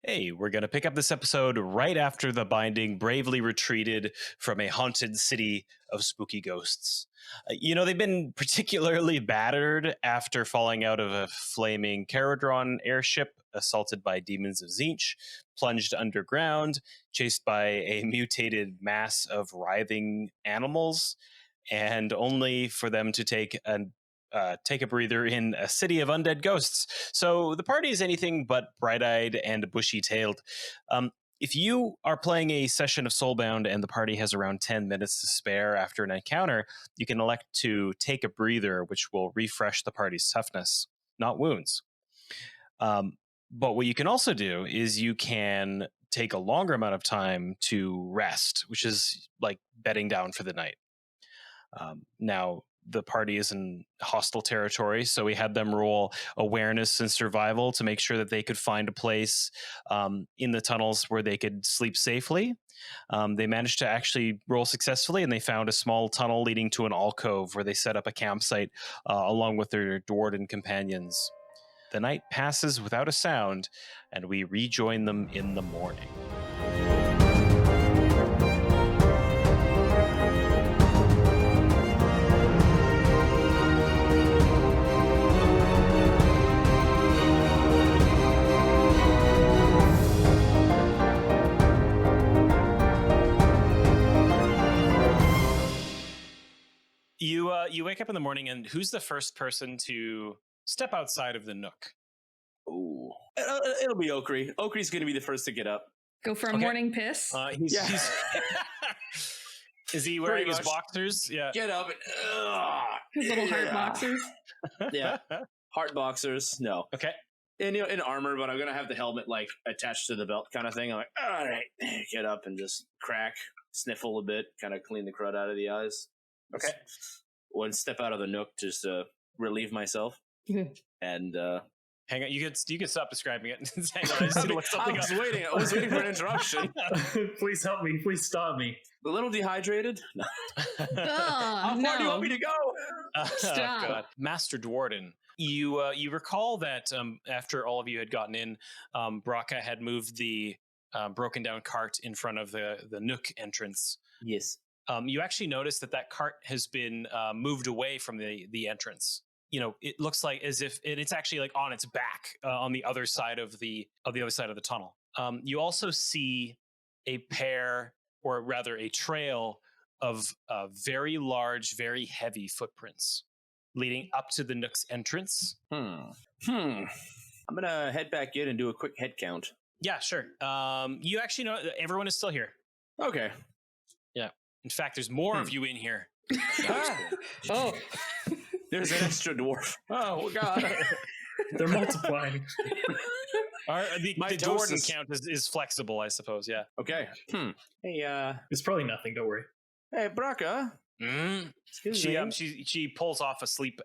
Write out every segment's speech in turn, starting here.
Hey, we're going to pick up this episode right after the Binding bravely retreated from a haunted city of spooky ghosts. They've been particularly battered after falling out of a flaming Kharadron airship assaulted by demons of Tzeentch, plunged underground, chased by a mutated mass of writhing animals, and only for them to take a breather in a city of undead ghosts. So the party is anything but bright-eyed and bushy-tailed. If you are playing a session of Soulbound and the party has around 10 minutes to spare after an encounter, you can elect to take a breather, which will refresh the party's toughness, not wounds. But what you can also do is you can take a longer amount of time to rest, which is like bedding down for the night. Now, the party is in hostile territory, so we had them roll awareness and survival to make sure that they could find a place in the tunnels where they could sleep safely. They managed to actually roll successfully, and they found a small tunnel leading to an alcove where they set up a campsite along with their dwarven companions. The night passes without a sound, and we rejoin them in the morning. You wake up in the morning, and who's the first person to step outside of the nook? Ooh, it'll be Okri. Okri's going to be the first to get up. Go for a morning piss. He's is he wearing his boxers? Yeah. Get up and His little heart boxers. Yeah, heart boxers. No. Okay. And in armor, but I'm gonna have the helmet like attached to the belt, kind of thing. I'm like, all right, get up and just crack, sniffle a bit, kind of clean the crud out of the eyes. Okay. One step out of the nook just to relieve myself, and hang on. You could stop describing it. Hang on, I just need to look something up. I was waiting for an interruption. Please help me. Please stop me. A little dehydrated. How far do you want me to go? Stop. God. Master Dwarden. You recall that after all of you had gotten in, Braca had moved the broken down cart in front of the nook entrance. Yes. You actually notice that cart has been moved away from the entrance. It looks like as if it's actually like on its back on the other side of the other side of the tunnel. You also see a pair, or rather a trail of very large, very heavy footprints leading up to the nook's entrance. I'm gonna head back in and do a quick head count. Yeah, sure. You actually know everyone is still here. Okay. Yeah. In fact, there's more of you in here. Oh, there's an extra dwarf. Oh God, they're multiplying. The Dwarden count is flexible, I suppose. Yeah. Okay. Hey, it's probably nothing. Don't worry. Hey, Braca. She pulls off a sleep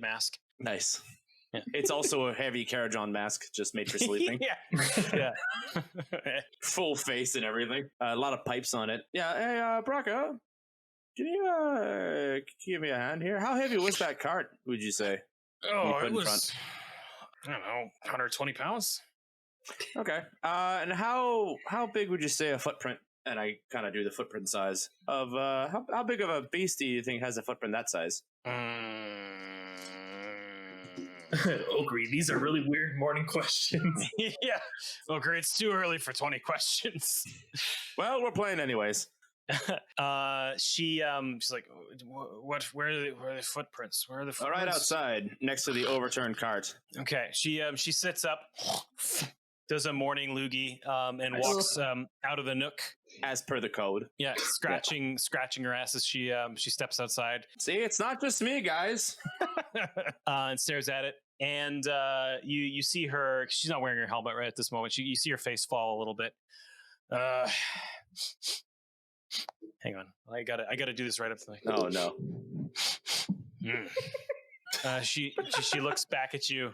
mask. Nice. Yeah. It's also a heavy Kharadron mask, just made for sleeping. Yeah. Full face and everything. A lot of pipes on it. Yeah. Hey, Braca, can you give me a hand here? How heavy was that cart, would you say? Oh, it was, I don't know, 120 pounds. Okay. And how big would you say a footprint? And I kind of do the footprint size of how big of a beast do you think has a footprint that size? Ogre, these are really weird morning questions. Yeah, Ogre, it's too early for 20 questions. Well, we're playing anyways. She's like, what? Where are the footprints? Where are the footprints? All right, outside, next to the overturned cart. Okay, she sits up, does a morning loogie, and walks out of the nook as per the code. Yeah, scratching her ass as she steps outside. See, it's not just me, guys. And stares at it, and you see her. She's not wearing her helmet right at this moment. You see her face fall a little bit. Hang on, I gotta do this right up to the. Oh no. She looks back at you.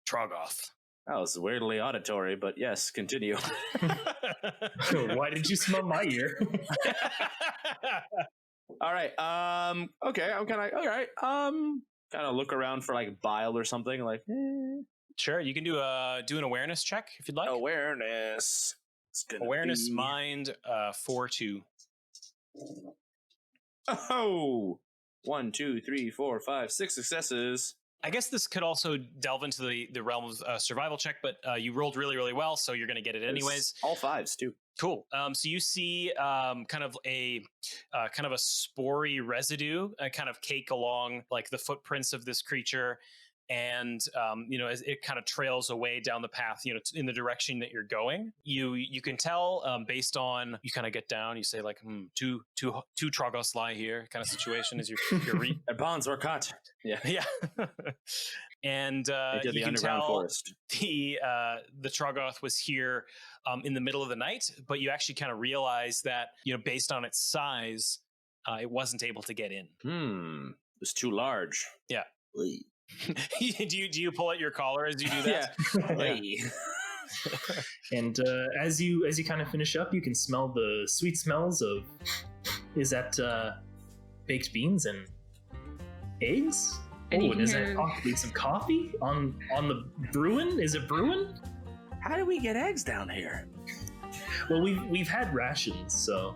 Trogoth. That was weirdly auditory, but yes, continue. Why did you smell my ear? All right. Okay. I'm kind of all right. Kind of look around for like bile or something. Like, Sure, you can do an awareness check if you'd like. Awareness. It's gonna Awareness be... mind 4-2. Oh! 1, 2, 3, 4, 5, 6 successes. I guess this could also delve into the realm of survival check, but you rolled really, really well, so you're going to get it anyways. All 5s too. Cool. So you see kind of a spory residue kind of cake along like the footprints of this creature. And, as it kind of trails away down the path, in the direction that you're going, you can tell based on, you kind of get down, you say like, two Trogos lie here kind of situation as you're Their bonds were cut. Yeah. Yeah. And you can tell forest. The Troggoth was here in the middle of the night, but you actually kind of realize that, based on its size, it wasn't able to get in. It was too large. Yeah. do you pull out your collar as you do that? Yeah. And as you kind of finish up, you can smell the sweet smells of, is that baked beans and eggs? And and is that possibly some coffee on the brewing? Is it brewing? How do we get eggs down here? Well, we've had rations, so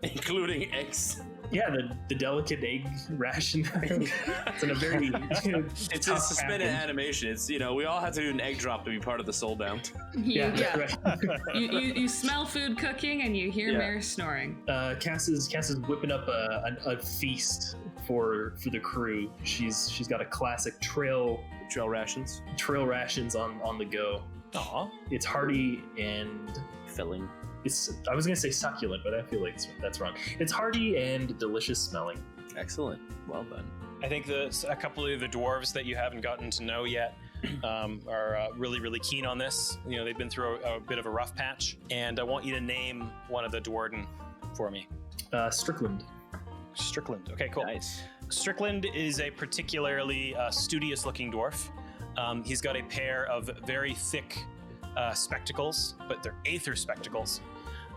including eggs. Yeah, the delicate egg ration. It's in a very it's a suspended animation. It's we all have to do an egg drop to be part of the Soulbound. Yeah. Right. you smell food cooking and you hear Maris snoring. Cass is whipping up a feast for the crew. She's got a classic trail rations on the go. Aw. It's hearty and filling. I was going to say succulent, but I feel like that's wrong. It's hearty and delicious smelling. Excellent. Well done. I think a couple of the dwarves that you haven't gotten to know yet are really, really keen on this. They've been through a bit of a rough patch, and I want you to name one of the dwarven for me. Strickland. Strickland. Okay, cool. Nice. Strickland is a particularly studious-looking dwarf. He's got a pair of very thick spectacles, but they're aether spectacles.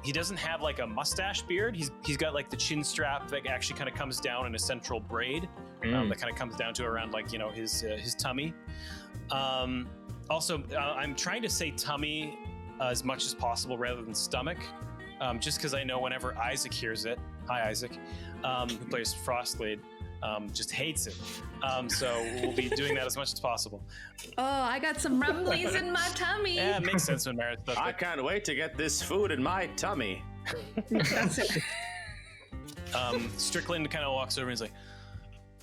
He doesn't have like a mustache beard. He's got like the chin strap that actually kind of comes down in a central braid that kind of comes down to around like his tummy. Also, I'm trying to say tummy as much as possible rather than stomach, just because I know whenever Isaac hears it, hi Isaac, who plays Frostblade, just hates it. So we'll be doing that as much as possible. Oh, I got some rumblies in my tummy. Yeah, it makes sense when Meredith does I it. can't wait to get this food in my tummy. That's it. Strickland kind of walks over and he's like,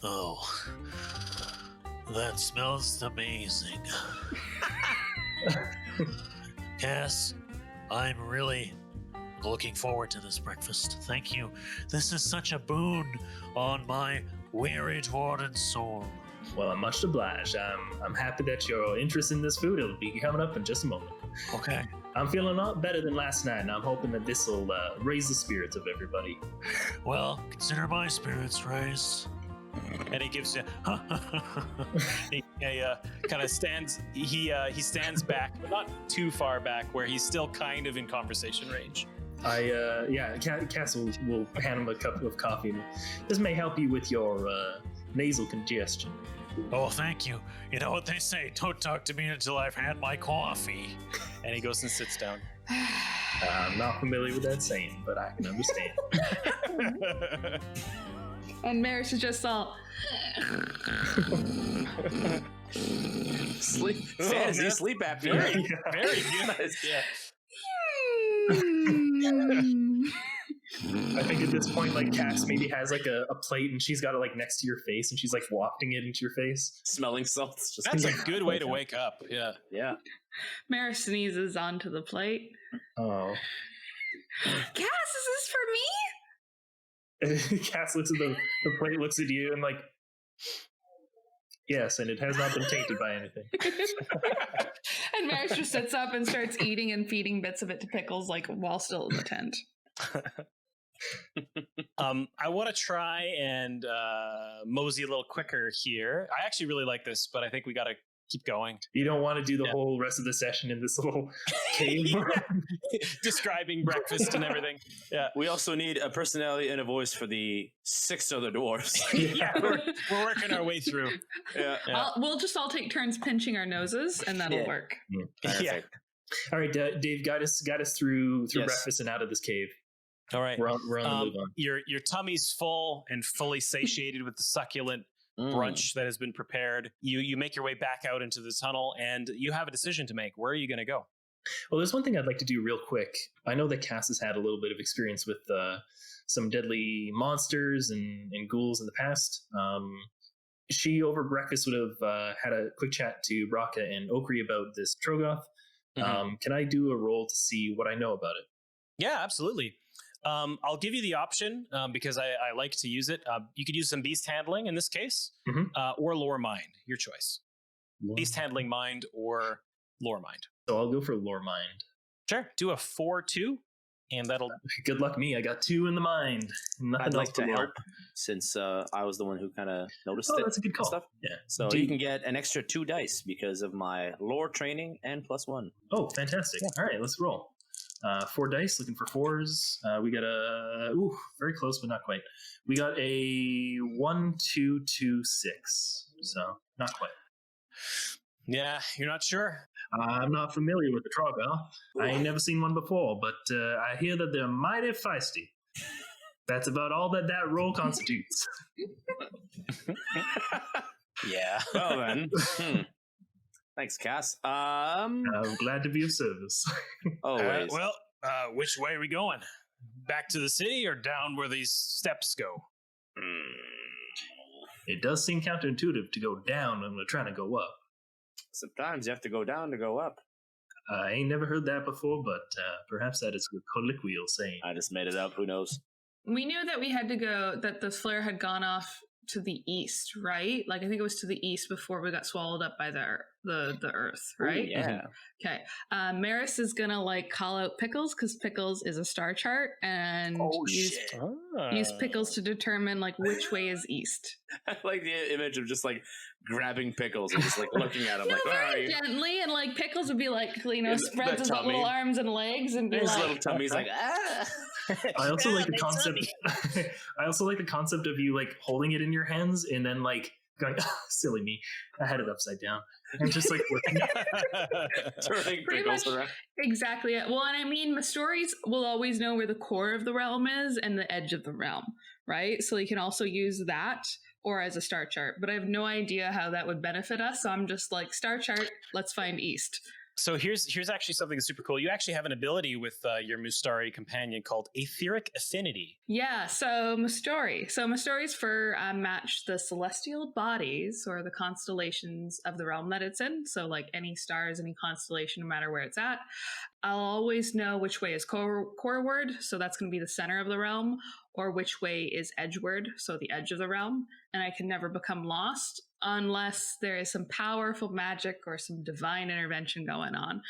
"Oh, that smells amazing." Cass, I'm really looking forward to this breakfast. Thank you. This is such a boon on my weary dwarven soul. Well, I'm much obliged. I'm happy that you're interested in this food. It'll be coming up in just a moment. Okay. I'm feeling a lot better than last night, and I'm hoping that this will raise the spirits of everybody. Well, consider my spirits raised. and he gives you, he kind of stands, he stands back, but not too far back, where he's still kind of in conversation range. Cass will hand him a cup of coffee. This may help you with your nasal congestion. Oh, thank you. You know what they say, don't talk to me until I've had my coffee. And he goes and sits down. I'm not familiar with that saying, but I can understand. And Maris is just all... Sleep. Fantasy sleep apnea. Very good. Yeah. I think at this point, like, Cass maybe has like a plate and she's got it like next to your face and she's like wafting it into your face. Smelling salts. Just That's a good way to wake up. Yeah. Yeah. Maris sneezes onto the plate. Oh. Cass, is this for me? Cass looks at the plate, looks at you, and like, yes, and it has not been tainted by anything. And Maris just sits up and starts eating and feeding bits of it to Pickles, like, while still in the tent. I want to try and mosey a little quicker here. I actually really like this, but I think we got to keep going. You don't want to do the whole rest of the session in this little cave. Describing breakfast and everything. Yeah. We also need a personality and a voice for the 6 other dwarves. Yeah, we're working our way through. Yeah. We'll just all take turns pinching our noses, and that'll work. Yeah. All right, Dave, guide us through Yes. breakfast and out of this cave. All right. We're on the move on. Your tummy's full and fully satiated with the succulent brunch that has been prepared. You make your way back out into the tunnel, and you have a decision to make. Where are you going to go? Well, there's one thing I'd like to do real quick. I know that Cass has had a little bit of experience with some deadly monsters and ghouls in the past. She, over breakfast, would have had a quick chat to Braca and Okri about this Trogoth. Can I do a roll to see what I know about it? Yeah, absolutely. I'll give you the option because I like to use it. You could use some beast handling in this case, or lore mind, your choice. Beast handling mind or lore mind. So I'll go for lore mind. Sure. Do a 4-2, and that'll... Good luck me. I got 2 in the mind. Nothing I'd else like to lore. help since I was the one who kind of noticed Oh, it. that's a good call. Stuff. Yeah. So you can get an extra 2 dice because of my lore training and +1. Oh, fantastic. Yeah. All right, let's roll. 4 dice, looking for 4s. We got a... Ooh, very close, but not quite. We got a 1, 2, 2, 6. So, not quite. Yeah, you're not sure? I'm not familiar with the Trogoth. I ain't never seen one before, but I hear that they're mighty feisty. That's about all that roll constitutes. Yeah. Well then. Thanks, Cass. I'm glad to be of service. Always. Which way are we going? Back to the city or down where these steps go? It does seem counterintuitive to go down when we're trying to go up. Sometimes you have to go down to go up. I ain't never heard that before, but perhaps that is a colloquial saying. I just made it up. Who knows? We knew that we had to go, that the flare had gone off to the east, right? Like, I think it was to the east before we got swallowed up by the earth, right? Ooh, yeah. Okay. Maris is gonna, like, call out Pickles, because Pickles is a star chart, and use Pickles to determine, like, which way is east. I like the image of just, like, grabbing Pickles and just, like, looking at him like, very gently, and, like, Pickles would be, like, you know, In spreads his tummy. little arms and legs and be his like... little tummy's like, ah. I also like the concept. I also like the concept of you like holding it in your hands and then like going, silly me, I had it upside down, and just like working. Turning Pretty Pickles much. around. Exactly. Well, and I mean, Mastories will always know where the core of the realm is and the edge of the realm, right? So you can also use that or as a star chart, but I have no idea how that would benefit us. So I'm just like, star chart, let's find east. So here's actually something that's super cool. You actually have an ability with your Mustari companion called Etheric Affinity. Yeah, so Mastories for match the celestial bodies or the constellations of the realm that it's in. So like any stars, any constellation, no matter where it's at. I'll always know which way is coreward, so that's going to be the center of the realm, or which way is edgeward, so the edge of the realm. And I can never become lost unless there is some powerful magic or some divine intervention going on.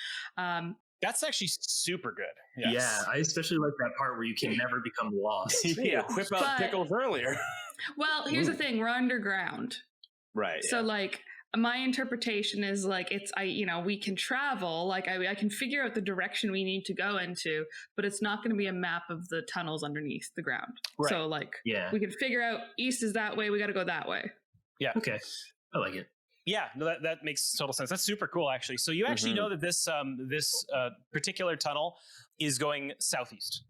That's actually super good. Yes. Yeah, I especially like that part where you can never become lost. Yeah, whip out But- Pickles earlier. Well, here's the thing, we're underground. Right. So like my interpretation is like we can travel, like I can figure out the direction we need to go into, but it's not going to be a map of the tunnels underneath the ground. Right. So like we can figure out east is that way, we got to go that way. Yeah. Okay, I like it. Yeah, no, that makes total sense. That's super cool, actually. So you actually know that this particular tunnel is going southeast.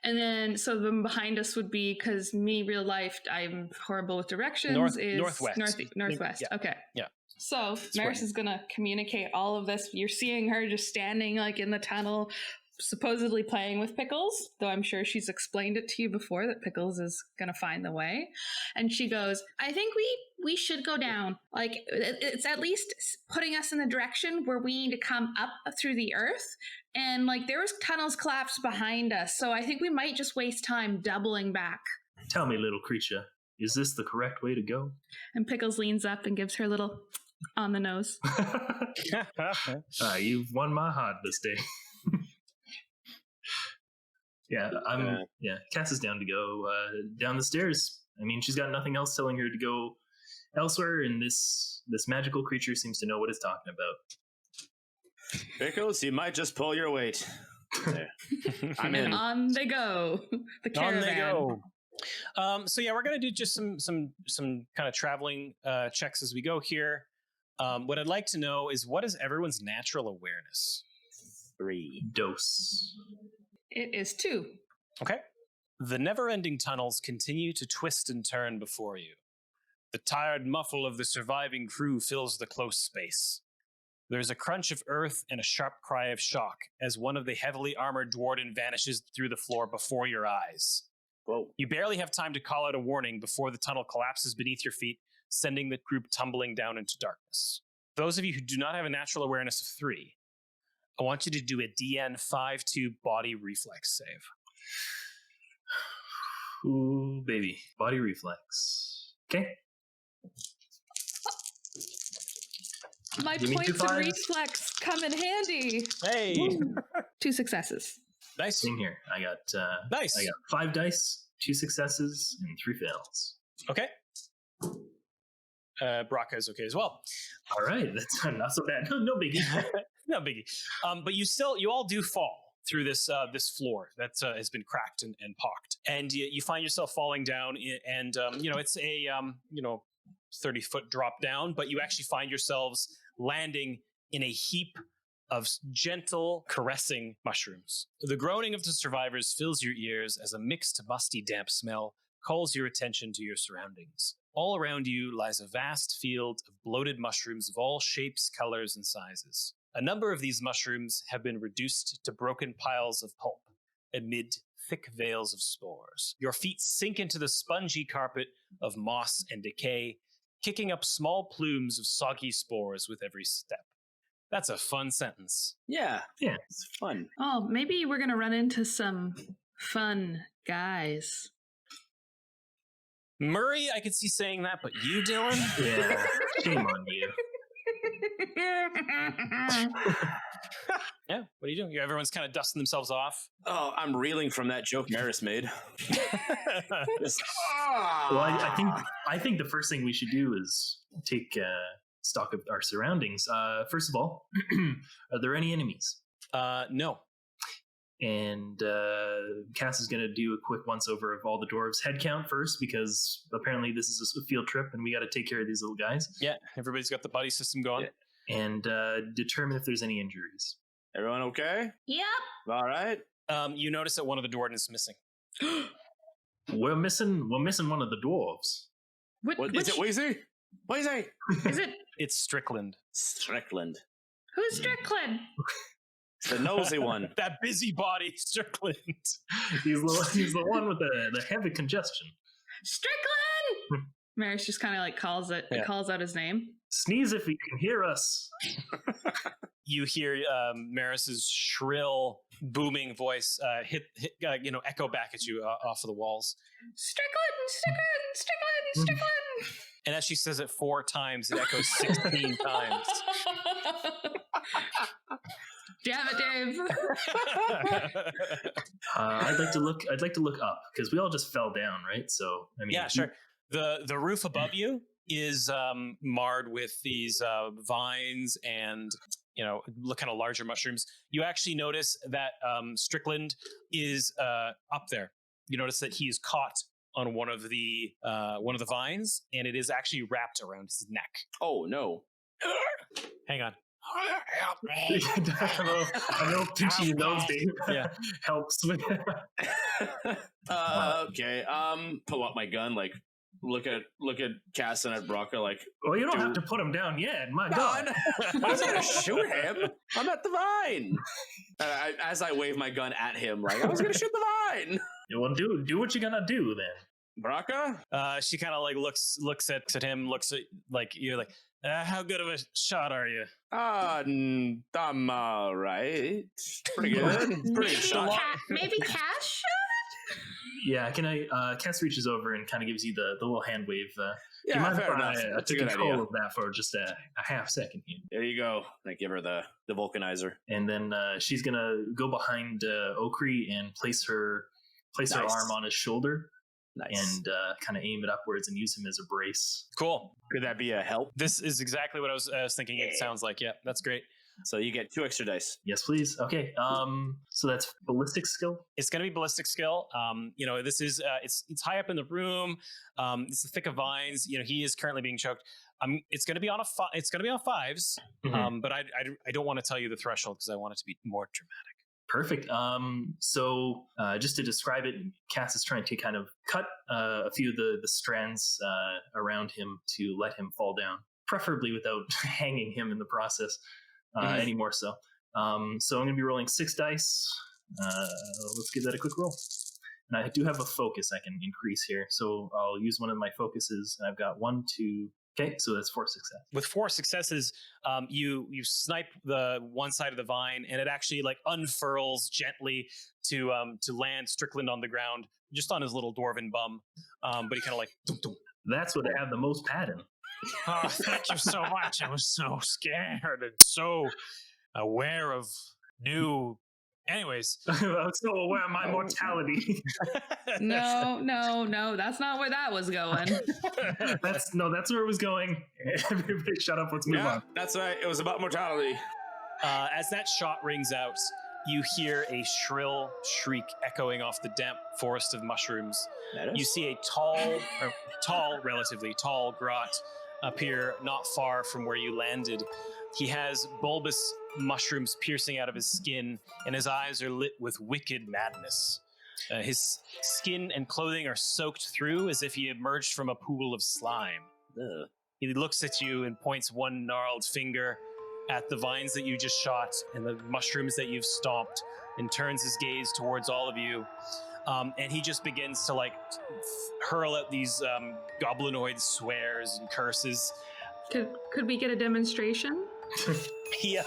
And then, so then behind us would be, because me, real life, I'm horrible with directions, Northwest. Northwest. Yeah. Okay. Yeah. So Maris is going to communicate all of this. You're seeing her just standing like in the tunnel, supposedly playing with Pickles, though I'm sure she's explained it to you before that Pickles is going to find the way. And she goes, I think we should go down. Like, it's at least putting us in the direction where we need to come up through the earth. And like, there was tunnels collapsed behind us. So I think we might just waste time doubling back. Tell me, little creature, is this the correct way to go? And Pickles leans up and gives her a little on the nose. You've won my heart this day. Cass is down to go down the stairs. I mean, she's got nothing else telling her to go elsewhere, and this magical creature seems to know what it's talking about. Pickles, you might just pull your weight. There. I'm in. And on they go. The caravan. On they go. So yeah, we're gonna do just some kind of traveling checks as we go here. What I'd like to know is, what is everyone's natural awareness? 3. Dose. It is 2. Okay. The never-ending tunnels continue to twist and turn before you. The tired muffle of the surviving crew fills the close space. There's a crunch of earth and a sharp cry of shock as one of the heavily armored Dwarden vanishes through the floor before your eyes. Whoa. You barely have time to call out a warning before the tunnel collapses beneath your feet, sending the group tumbling down into darkness. Those of you who do not have a natural awareness of 3, I want you to do a DN 5-2 body reflex save. Ooh, baby. Body reflex. Okay. My Give me points 2 of fives. reflex come in handy. Hey! 2 successes. Nice. Same here. I got Nice. I got 5 dice, 2 successes, and 3 fails. Okay. Braca is okay as well. All right, that's not so bad. No biggie. No biggie. But you all do fall through this floor that has been cracked and pocked, and you find yourself falling down. And it's a 30-foot drop down, but you actually find yourselves landing in a heap of gentle, caressing mushrooms. The groaning of the survivors fills your ears as a mixed, musty, damp smell calls your attention to your surroundings. All around you lies a vast field of bloated mushrooms of all shapes, colors, and sizes. A number of these mushrooms have been reduced to broken piles of pulp amid thick veils of spores. Your feet sink into the spongy carpet of moss and decay, kicking up small plumes of soggy spores with every step. That's a fun sentence. Yeah. Yeah. It's fun. Oh, maybe we're going to run into some fun guys. Murray, I could see saying that, but you, Dylan? Yeah. Shame on you. Yeah, what are you doing? Everyone's kind of dusting themselves off. Oh, I'm reeling from that joke Maris made. Just, Well, I think the first thing we should do is take stock of our surroundings. First of all, are there any enemies? No. And Cass is going to do a quick once-over of all the dwarves' head count first, because apparently this is a field trip, and we got to take care of these little guys. Yeah, everybody's got the buddy system going. Yeah. And determine if there's any injuries. everyone okay? Yep. All right. You notice that one of the Dwarden is missing. We're missing one of the dwarves. What is it, Weezy? Weezy! Is it? It's Strickland. Strickland. Who's Strickland? It's the nosy one. That busybody Strickland. He's the one with the heavy congestion. Strickland! Maris just kind of like calls out his name. Sneeze if you can hear us. You hear Maris's shrill, booming voice echo back at you off of the walls. Strickland! And as she says it 4 times, it echoes 16 times. Damn it, Dave! I'd like to look up, because we all just fell down, right? So I mean, Yeah, sure. The roof above you is marred with these vines and kind of larger mushrooms. You actually notice that Strickland is up there. You notice that he is caught on one of the vines, and it is actually wrapped around his neck. Oh, no. Hang on. Help me! I know pinching your nose, Dave. Yeah. Helps with. Okay. Pull out my gun, like look at Cass and at Braca, like. Well, you don't have to put him down yet. My No, God. I was gonna shoot him. I'm at the vine. As I wave my gun at him, like I was gonna shoot the vine. Well, do what you're gonna do then. Braca? She kind of like looks at him, looks at like you're like, how good of a shot are you? I'm all right. Pretty good. Pretty good shot. Maybe Cash? Yeah, can I? Cass reaches over and kind of gives you the little hand wave. Do you Yeah, mind fair if enough. I That's a take good control idea. of that for just a half second here? There you go. I give her the vulcanizer. And then she's gonna go behind Okri and place her Nice. arm on his shoulder, Nice. and kind of aim it upwards and use him as a brace. Cool. Could that be a help? This is exactly what I was thinking. It sounds like. Yeah, that's great. So you get 2 extra dice. Yes, please. Okay. So that's ballistic skill. It's going to be ballistic skill. This is it's high up in the room. It's the thick of vines. He is currently being choked. It's going to be on it's going to be on 5s. Mhm. But I don't want to tell you the threshold because I want it to be more dramatic. Perfect. So just to describe it, Cass is trying to kind of cut a few of the strands around him to let him fall down, preferably without hanging him in the process any more so. So I'm going to be rolling 6 dice. Let's give that a quick roll. And I do have a focus I can increase here. So I'll use one of my focuses. And I've got 1, 2... Okay, so that's 4 successes. With 4 successes, you snipe the one side of the vine, and it actually like unfurls gently to land Strickland on the ground, just on his little dwarven bum. But he kind of like. Dum, dum. That's what I have the most pad in. Oh, thank you so much. I was so scared and so aware of new. Anyways, I was so aware of my mortality. No, that's not where that was going. That's where it was going. Everybody shut up, let's move on. That's right. It was about mortality. As that shot rings out, you hear a shrill shriek echoing off the damp forest of mushrooms. You see a relatively tall grot appear not far from where you landed. He has bulbous mushrooms piercing out of his skin, and his eyes are lit with wicked madness. His skin and clothing are soaked through as if he emerged from a pool of slime. Ugh. He looks at you and points one gnarled finger at the vines that you just shot and the mushrooms that you've stomped, and turns his gaze towards all of you. And he just begins to hurl out these goblinoid swears and curses. Could we get a demonstration? He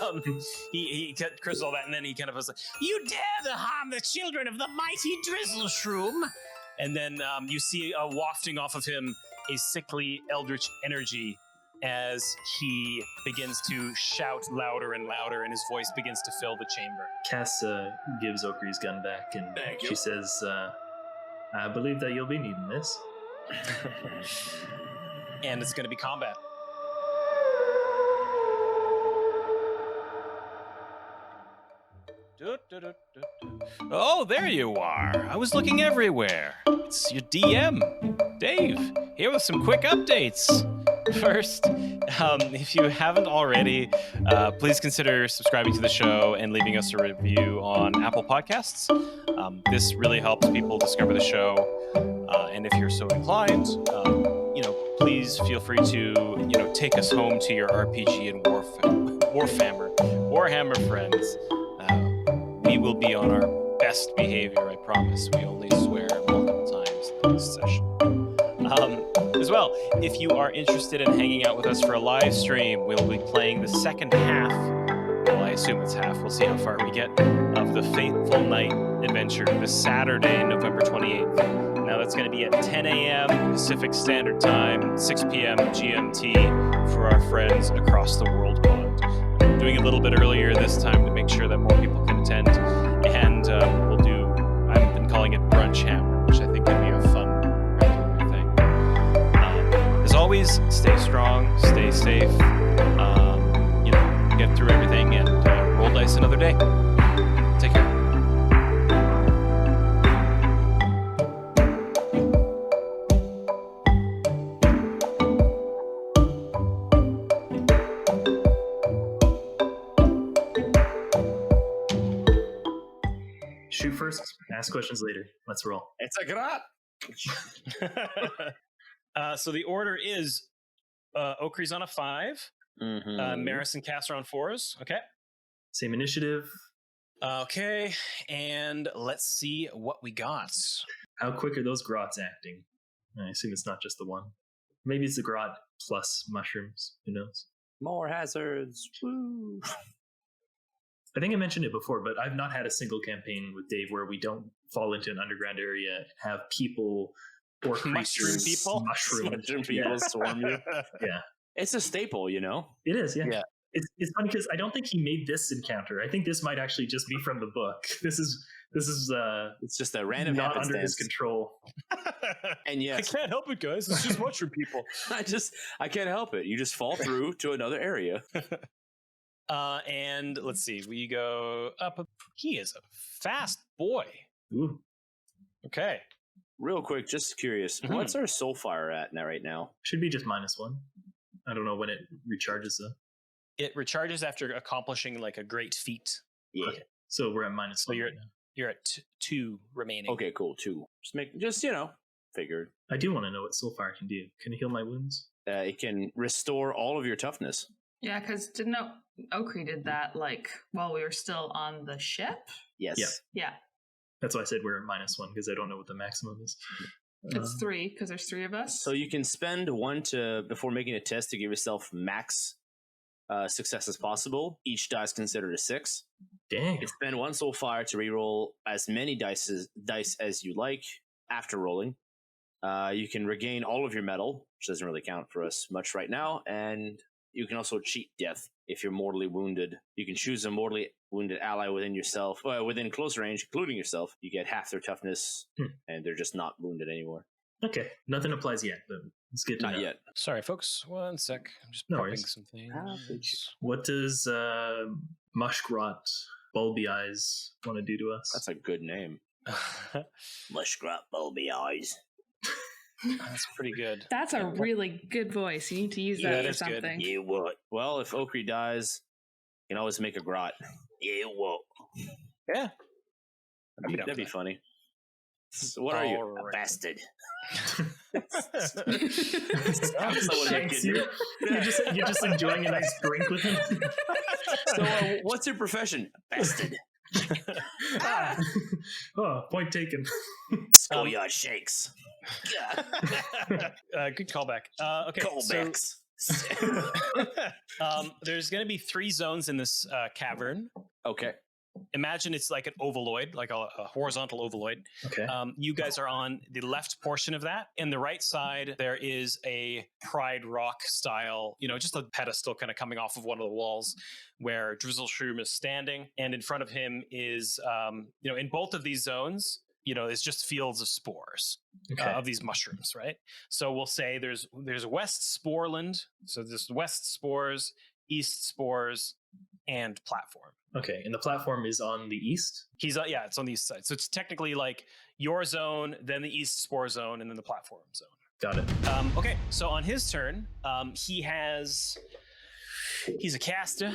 curses all that, and then he kind of was like, "You dare to harm the children of the mighty Drizzleshroom!" And then you see wafting off of him a sickly eldritch energy as he begins to shout louder and louder, and his voice begins to fill the chamber. Cass gives Okri's gun back, and Thank you. she says, I believe that you'll be needing this. And it's going to be combat. Oh, there you are. I was looking everywhere. It's your DM, Dave, here with some quick updates. First, if you haven't already, please consider subscribing to the show and leaving us a review on Apple Podcasts. This really helps people discover the show. And if you're so inclined, please feel free to, take us home to your RPG and Warhammer friends. We will be on our best behavior, I promise. We only swear multiple times in this session. As well, if you are interested in hanging out with us for a live stream, we'll be playing the second half, well, I assume it's half, we'll see how far we get, of the Faithful Night adventure this Saturday, November 28th. Now that's going to be at 10 a.m. Pacific Standard Time, 6 p.m. GMT for our friends across the world pond. I'm doing a little bit earlier this time to make sure that more people can attend, and I've been calling it Brunch Hammer, which I think could be a fun regular thing. As always, stay strong, stay safe, get through everything, and roll dice another day. Take care. Shoot first, ask questions later. Let's roll. It's a grot. So the order is Okri's on a 5, Maris and Cass are on 4s. Okay. Same initiative. Okay, and let's see what we got. How quick are those grots acting? I assume it's not just the one. Maybe it's the grot plus mushrooms. Who knows? More hazards. Woo. I think I mentioned it before, but I've not had a single campaign with Dave where we don't fall into an underground area, have people or creatures mushroom people swarm you. Yeah, It's a staple, it is. Yeah. It's funny because I don't think he made this encounter. I think this might actually just be from the book. This is It's just a random not under his happenstance. control. And I yes, can't help it, guys. It's just mushroom people. I can't help it. You just fall through to another area. And let's see. We go up. He is a fast boy. Ooh. Okay. Real quick, just curious, what's our Soulfire at now? Right now, Should be just -1. I don't know when it recharges though. It recharges after accomplishing like a great feat. yeah. Okay. So we're at -1 So you're right now. you're at 2 remaining. Okay, cool. 2. Figured. I do want to know what Soulfire can do. Can it heal my wounds? It can restore all of your toughness. Yeah, because didn't Okri did that like while we were still on the ship? Yes. Yeah. Yeah, That's why I said we're at -1 because I don't know what the maximum is. it's 3 because there's 3 of us. So you can spend 1 before making a test to give yourself max success as possible. Each die is considered a 6. Dang. You can spend 1 Soulfire to reroll as many dice as you like after rolling. You can regain all of your metal, which doesn't really count for us much right now, and you can also cheat death if you're mortally wounded. You can choose a mortally wounded ally within close range, including yourself. You get half their toughness, and they're just not wounded anymore. Okay. Nothing applies yet, but it's good to Not know. yet. Sorry, folks. 1 sec. I'm just No prepping worries. some things. What does Mushgrot Bulby Eyes want to do to us? That's a good name. Mushgrot Bulby Eyes. That's pretty good. That's a really good voice. You need to use Yeah, that that for is good. something. You what? Well, if Okri dies, you can always make a grot. You what? Yeah. That'd be funny. What are you? A Alright. bastard. Shanks you. You're just enjoying a nice drink with him. So, what's your profession? Bastard. Oh, point taken. Schoolyard shakes. Good callback. Okay, Callbacks. there's going to be 3 zones in this cavern. Okay. Imagine it's like an ovaloid, like a horizontal ovaloid. Okay. You guys are on the left portion of that. In the right side, there is a Pride Rock style, just a pedestal kind of coming off of one of the walls where Drizzleshroom is standing. And in front of him is, in both of these zones, it's just fields of spores of these mushrooms, right? So we'll say there's West Sporeland. So there's West spores, East spores, and platform. Okay, and the platform is on the east? It's on the east side. So it's technically like your zone, then the east spore zone, and then the platform zone. Got it. Okay, so on his turn, he's a caster.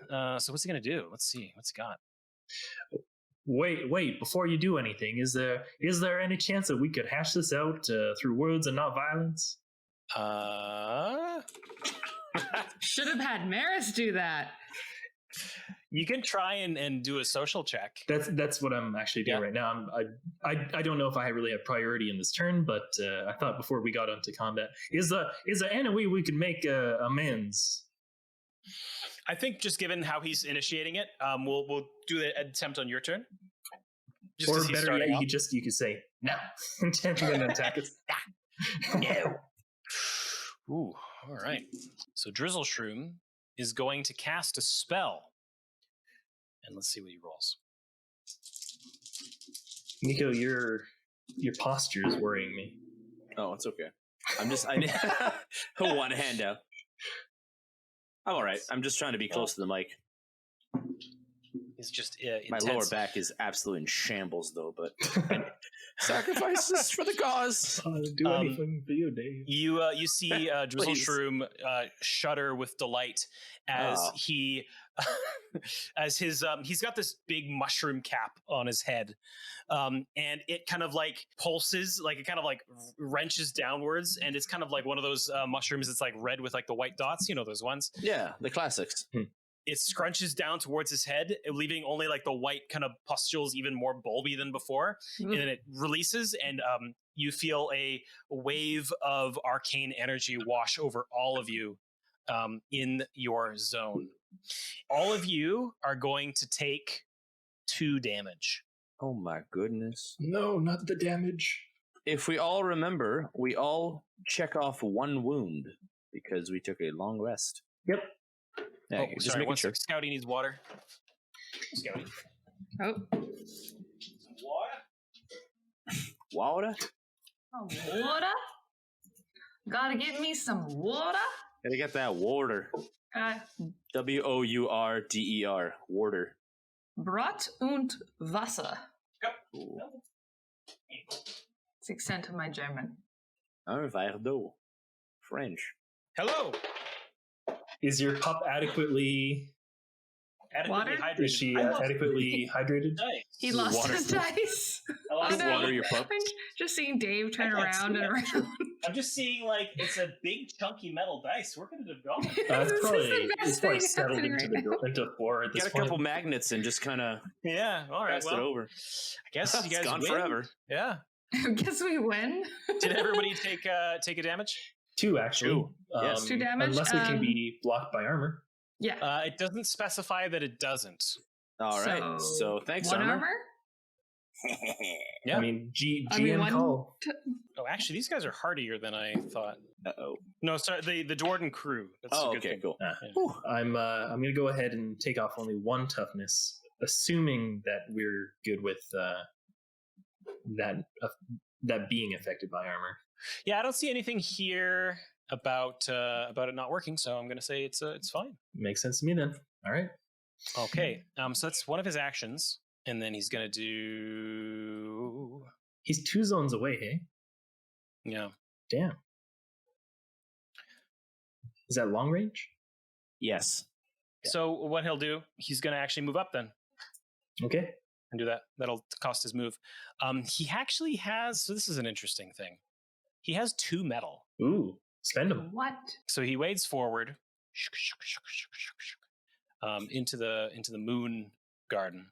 So what's he gonna do? Let's see. What's he got? Wait, before you do anything, is there any chance that we could hash this out through words and not violence? Should have had Maris do that. You can try and do a social check. That's what I'm actually doing right now. I don't know if I really have priority in this turn, but I thought before we got onto combat, is there any way we could make amends? I think just given how he's initiating it, we'll do the attempt on your turn. Just Or 'cause he's better yet, starting out. you could say no and then attack us. No. Ooh, all right. So Drizzleshroom is going to cast a spell. And let's see what he rolls. Nico, your posture is worrying me. Oh, it's okay. I need one hand out. I'm all right. I'm just trying to be close to the mic. It's just My intense. lower back is absolutely in shambles, though. But sacrifices for the cause. I'll do anything for you, Dave. You see Drizzleshroom shudder with delight as he he's got this big mushroom cap on his head, and it kind of like pulses, like it kind of like wrenches downwards, and it's kind of like one of those mushrooms that's like red with like the white dots, those ones. Yeah, the classics. It scrunches down towards his head, leaving only like the white kind of pustules even more bulby than before. And then it releases, and you feel a wave of arcane energy wash over all of you in your zone. All of you are going to take 2 damage. Oh my goodness. No, not the damage. If we all remember, we all check off 1 wound because we took a long rest. Yep. Yeah, Oh, just sorry. making One sure. sec. Scouty needs water. Scouty. Oh, Water? water. Gotta get me some water. Gotta get that water. Wourder. Water. Brot und Wasser. Ooh. It's the extent of my German. Un verre d'eau. French. Hello. Is your pup adequately? Water? hydrated. Is she adequately hydrated? Nice. He lost Water. his dice. I lost Oh, no. Water your pup. I'm just seeing Dave turn I can't around see and it. around. I'm just seeing like it's a big chunky metal dice. Where could it have gone? This is the best It's probably thing settled happening into right now. into 4 at this Get a point. couple magnets and just kind of Yeah. All right. pass it Well, over. I guess you It's guys gone win. forever. Yeah. Guess we win. Did everybody take a damage? 2 actually. Two. Yes. 2 damage. Unless it can be blocked by armor. Yeah. It doesn't specify that it doesn't. All right. So thanks, one Armor. Yeah. I mean, GM I mean, one call. Oh, actually, these guys are hardier than I thought. Uh-oh. No, sorry, the Dwarden crew. That's a Oh, good okay, thing. cool. Ah. I'm gonna go ahead and take off only 1 toughness, assuming that we're good with that being affected by armor. Yeah, I don't see anything here about it not working, so I'm going to say it's fine. Makes sense to me then. All right. Okay, so that's one of his actions, and then he's going to do. He's 2 zones away. Hey, Yeah. damn. Is that long range? Yes. So what he'll do, he's going to actually move up then Okay. and do that. That'll cost his move. He actually has. So this is an interesting thing. He has 2 metal. Ooh, spend them. What? So he wades forward into the moon garden,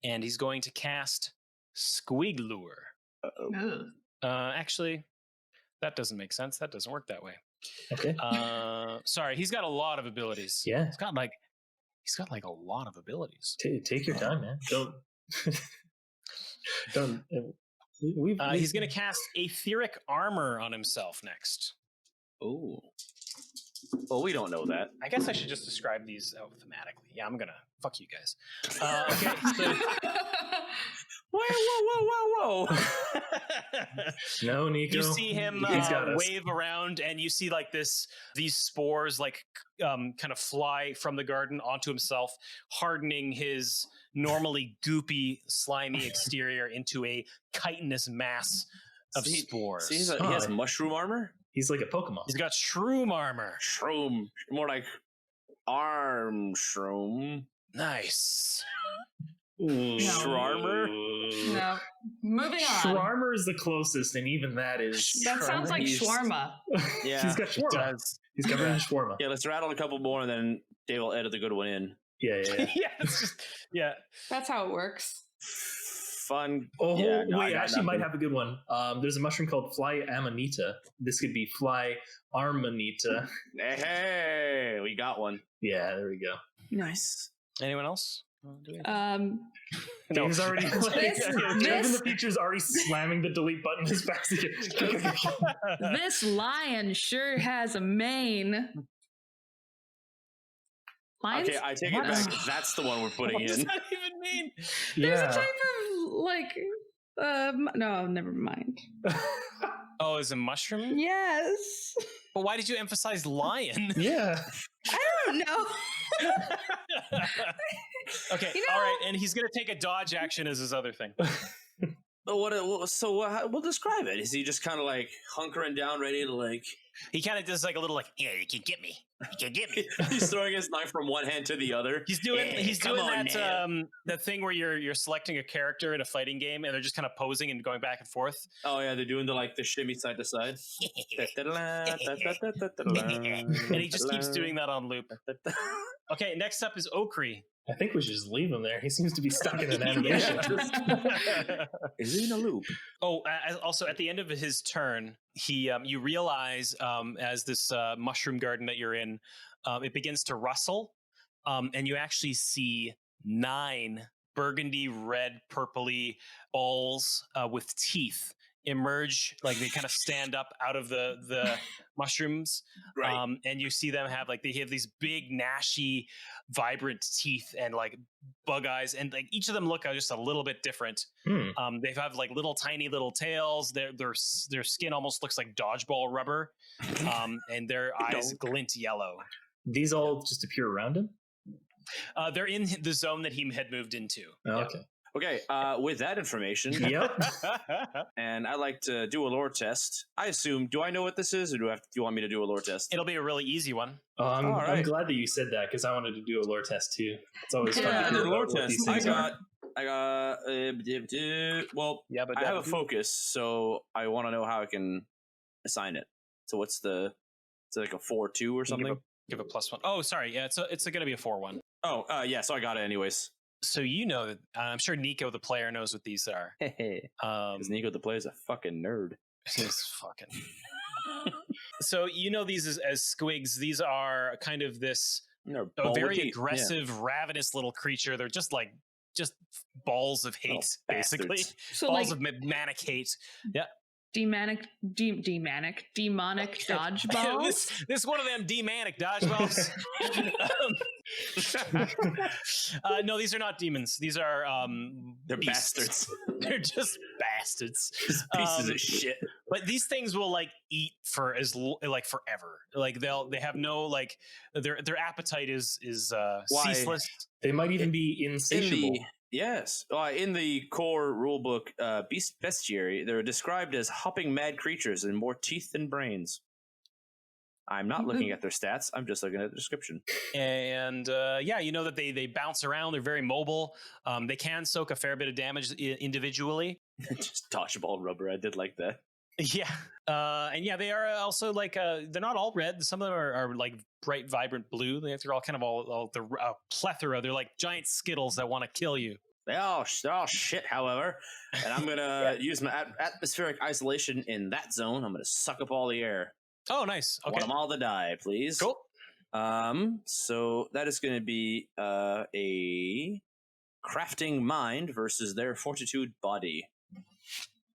and he's going to cast Squig Lure. Uh-oh. Ugh. Actually, that doesn't make sense. That doesn't work that way. Okay. Sorry, he's got a lot of abilities. Yeah. He's got like a lot of abilities. Take your time, man. Don't. Don't. He's going to cast Etheric Armor on himself next. Oh. Well, we don't know that. I guess I should just describe these out thematically. Yeah, I'm gonna fuck you guys. Okay, so Whoa. No, Nico. you see him He's got us. wave around, and you see like these spores like kind of fly from the garden onto himself, hardening his normally goopy, slimy exterior into a chitinous mass of spores. See, he has mushroom armor? He's like a Pokemon. He's got shroom armor. Shroom. More like arm shroom. Nice. Shroarmor? No. Moving on. Shroarmor is the closest, and even that is. That sounds like He's- shawarma. Yeah. He's got It shawarma. does. He's covered in shawarma. Yeah, let's rattle a couple more and then Dave will edit the good one in. Yeah. Yeah, it's just That's how it works. Fun. Oh, Yeah, no, I wait, got actually might nothing. have a good one. There's a mushroom called Fly Amanita. This could be Fly Armanita. Hey, we got one. Yeah, there we go. Nice. Anyone else? Um, Dave's already This- Kevin the Future's already slamming the delete button as fast as he can. this lion sure has a mane. Lions? Okay, I take What? it back. That's the one we're putting What does in. that even mean? There's a Yeah. type of like. No, never mind. Oh, is it mushroom? Yes. But why did you emphasize lion? Yeah. I don't know. Okay, You know- all right, and he's gonna take a dodge action as his other thing. We'll describe it. Is he just kind of like hunkering down, ready to like? He kind of does like a little like, yeah, you can get me. You can get me. He's throwing his knife from one hand to the other. He's doing Hey, come on, that man. that thing where you're selecting a character in a fighting game and they're just kind of posing and going back and forth. Oh yeah, they're doing the shimmy side to side. And he just keeps doing that on loop. Okay, next up is Okri. I think we should just leave him there. He seems to be stuck in an animation. Is he in a loop? Oh, also at the end of his turn, he you realize as this mushroom garden that you're in, it begins to rustle, and you actually see 9 burgundy, red, purpley balls with teeth emerge, like they kind of stand up out of the mushrooms, Right. and you see them have like they have these big gnashy vibrant teeth and like bug eyes, and like each of them look just a little bit different. They have like tiny little tails. Their skin almost looks like dodgeball rubber, and their eyes glint yellow. These all just appear around him? They're in the zone that he had moved into. Oh, okay. Okay, with that information, Yep. and I'd like to do a lore test. I assume, do I know what this is, or do you want me to do a lore test? It'll be a really easy one. I'm glad that you said that, because I wanted to do a lore test too. It's always fun to I hear did a lore about what test. these things are. I have a focus, so I want to know how I can assign it. So it's like a 4-2 or something? Give a +1. Oh, sorry. Yeah, it's going to be a 4-1. Oh, yeah, so I got it anyways. So you know that I'm sure Nico the player knows what these are. Because Nico the player is a fucking nerd. He's fucking. So you know these as squigs. These are kind of this a very aggressive, ravenous little creature. They're just balls of hate, basically. So balls of manic hate. Yeah. Demonic dodgeballs. this one of them demonic dodgeballs. No, these are not demons. These are they're beasts. bastards. They're just bastards. Just pieces of shit. But these things will like eat for forever. Like they have no like their appetite is ceaseless. They might even be insatiable. Yes. In the core rulebook, bestiary, they're described as hopping mad creatures and more teeth than brains. I'm not looking at their stats. I'm just looking at the description. And you know that they bounce around. They're very mobile. They can soak a fair bit of damage individually. Just dodgeball rubber. I did like that. Yeah. And yeah, they are also like, they're not all red. Some of them are like bright, vibrant blue. They're all kind of all the plethora. They're like giant Skittles that want to kill you. They all shit, however. And I'm going to use my atmospheric isolation in that zone. I'm going to suck up all the air. Oh, nice. Okay. Want them all to die, please. Cool. So that is going to be a crafting mind versus their fortitude body.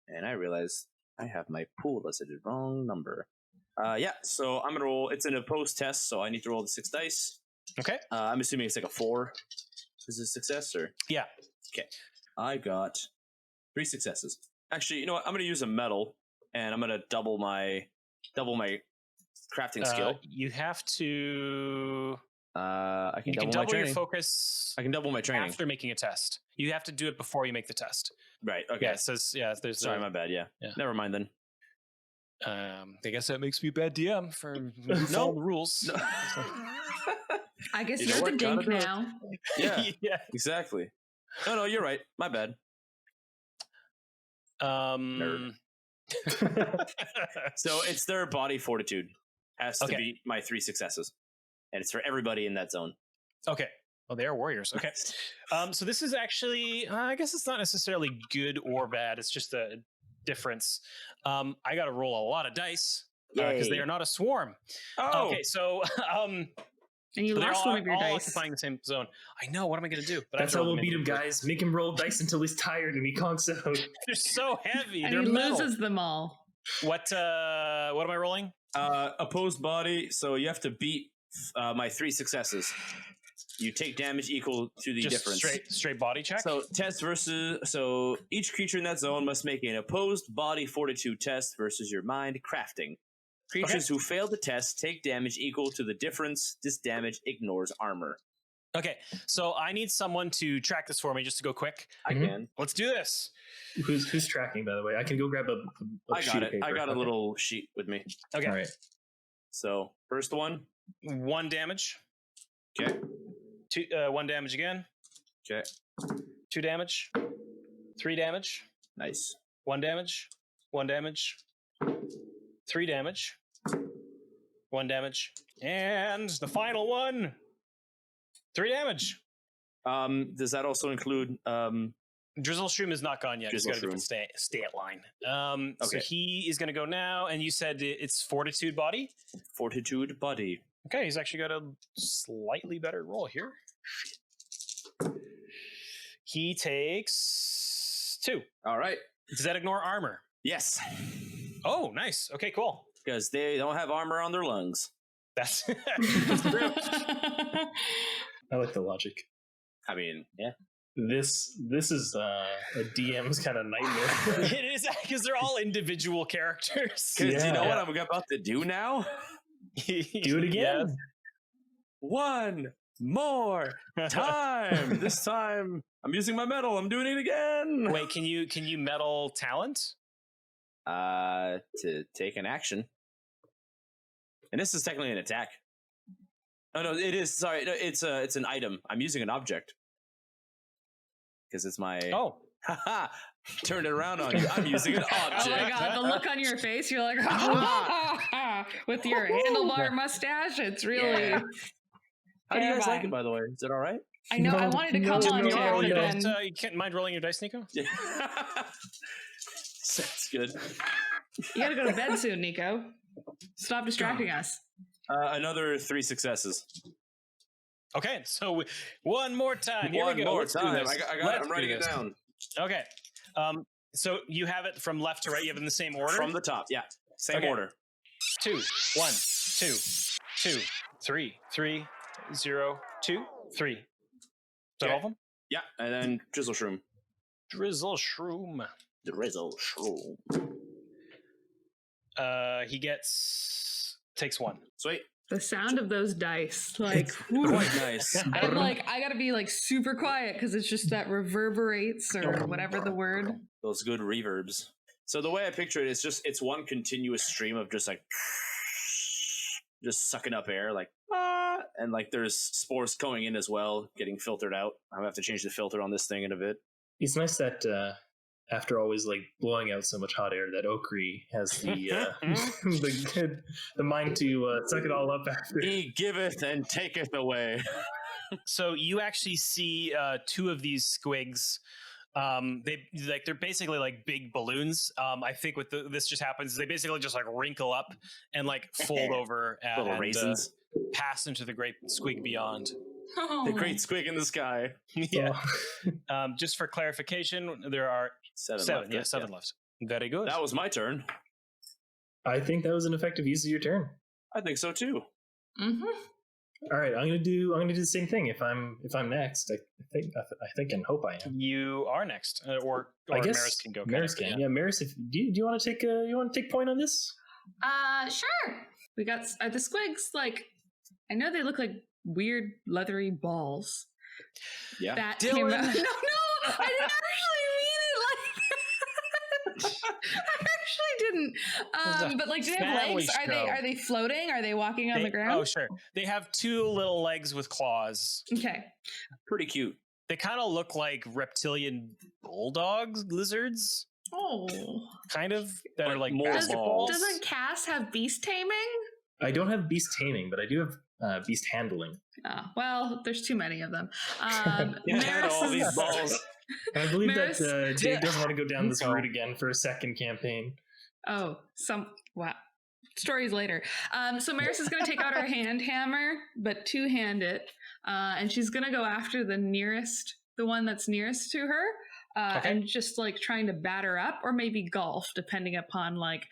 And I realize I have my pool listed the wrong number. So I'm going to roll. It's an opposed test, so I need to roll the 6 dice. Okay. I'm assuming it's like a 4. Is it a success, or? Yeah. Okay. I got 3 successes. Actually, you know what? I'm going to use a medal, and I'm going to double my crafting skill. You have to. I can double your focus. I can double my training after making a test. You have to do it before you make the test. Right. Okay. Yeah. It says There's. Sorry, my bad. Yeah. Never mind then. I guess that makes me a bad DM for no rules. No. I guess you're the dink now. Yeah. Yeah. Exactly. No, you're right. My bad. Nerd. So it's their body fortitude has to be my 3 successes, and it's for everybody in that zone. Okay. Oh, they are warriors. Okay. So this is actually, I guess it's not necessarily good or bad. It's just a difference. I got to roll a lot of dice because they are not a swarm. Oh. Okay. So, and you lost one of your dice. Occupying the same zone. I know. What am I going to do? But that's how we'll beat him, guys. Make him roll dice until he's tired and he conks out. They're so heavy. And They're he metal. loses them all. What am I rolling? Opposed body. So you have to beat my 3 successes. You take damage equal to the difference. Straight body check. So each creature in that zone must make an opposed body fortitude test versus your mind crafting. Creatures who fail the test take damage equal to the difference. This damage ignores armor. Okay, so I need someone to track this for me just to go quick. I can. Let's do this. Who's tracking, by the way? I can go grab a sheet of paper. I got a little sheet with me. Okay. All right. So first one. 1 damage. Okay. 1 damage again. Okay. 2 damage. 3 damage. Nice. 1 damage. 1 damage. 3 damage. 1 damage. And the final one. 3 damage. Does that also include Drizzleshroom is not gone yet. He's got a different stat line. So he is going to go now, and you said it's fortitude body? Fortitude body. Okay, he's actually got a slightly better roll here. He takes 2. All right. Does that ignore armor? Yes, Oh, nice. Okay, cool. because they don't have armor on their lungs. That's I like the logic. I mean, yeah. This is a DM's kind of nightmare. it is because they're all individual characters. Because you know Yeah. what I'm about to do now? Do it again. Yes. One more time. This time I'm using my metal. I'm doing it again. Wait, can you metal talent? To take an action. And this is technically an attack. Oh no, it is. Sorry, no, it's an item. I'm using an object because it's my. Oh, Haha! Turned it around on you. I'm using an object. Oh my god, the look on your face, you're like, with your handlebar mustache, it's really. Yeah. How do you guys like terrifying. it, by the way? Is it all right? I know, I wanted to come on you, too, roll but your then dice, you can't mind rolling your dice, Nico? Yeah. Sounds good. you gotta go to bed soon, Nico. Stop distracting us. Another 3 successes. Okay, so one more time. Here One we go. more Let's do time. this. I'm writing it down. Okay. So you have it from left to right. You have it in the same order. From the top, yeah. Same Okay. order. 2, 1, 2, 2, 3, 3, 0, 2, 3. Is that all of them? Yeah, and then Drizzleshroom. Drizzleshroom. Drizzleshroom. He takes 1. Sweet. The sound of those dice, like, Quite nice. I'm like, I gotta be like super quiet because it's just that reverberates or whatever the word. Those good reverbs. So the way I picture it is it's one continuous stream of just like just sucking up air, like and like there's spores going in as well, getting filtered out. I'm gonna have to change the filter on this thing in a bit. It's nice that after always like blowing out so much hot air, that Okri has the the mind to suck it all up after. He giveth and taketh away. So you actually see 2 of these squigs. They're basically like big balloons. I think with this just happens. They basically just like wrinkle up and like fold over Little and raisins. pass into the great squig beyond. The great squig in the sky. Yeah. Just for clarification, there are 7 left. Yeah, 7 left. Very good. That was my turn. I think that was an effective use of your turn. I think so too. Mm-hmm. All right, I'm gonna do the same thing. If I'm next, I think and hope I am. You are next, or I guess Maris can go. Maris can. Yeah, Maris. If do you want to take point on this? Sure. We got the squigs. Like, I know they look like weird leathery balls. Yeah. That Dylan. came out. No, I didn't actually mean it like that. I actually didn't. But like, do they have family legs? show. Are they floating? Are they walking on the ground? Oh, sure. They have 2 little legs with claws. Okay. Pretty cute. They kind of look like reptilian bulldogs, lizards, Oh. kind of, that are like More basketballs. Doesn't Cass have beast taming? I don't have beast taming, but I do have beast handling. Oh, well, there's too many of them. You had all Maris these is- balls. And I believe Maris- that Jake doesn't want to go down this No. route again for a second campaign. Oh, wow. Stories later. So Maris is going to take out her hand hammer, but 2-hand it, and she's going to go after the one that's nearest to her, Okay. and just like trying to batter up, or maybe golf, depending upon like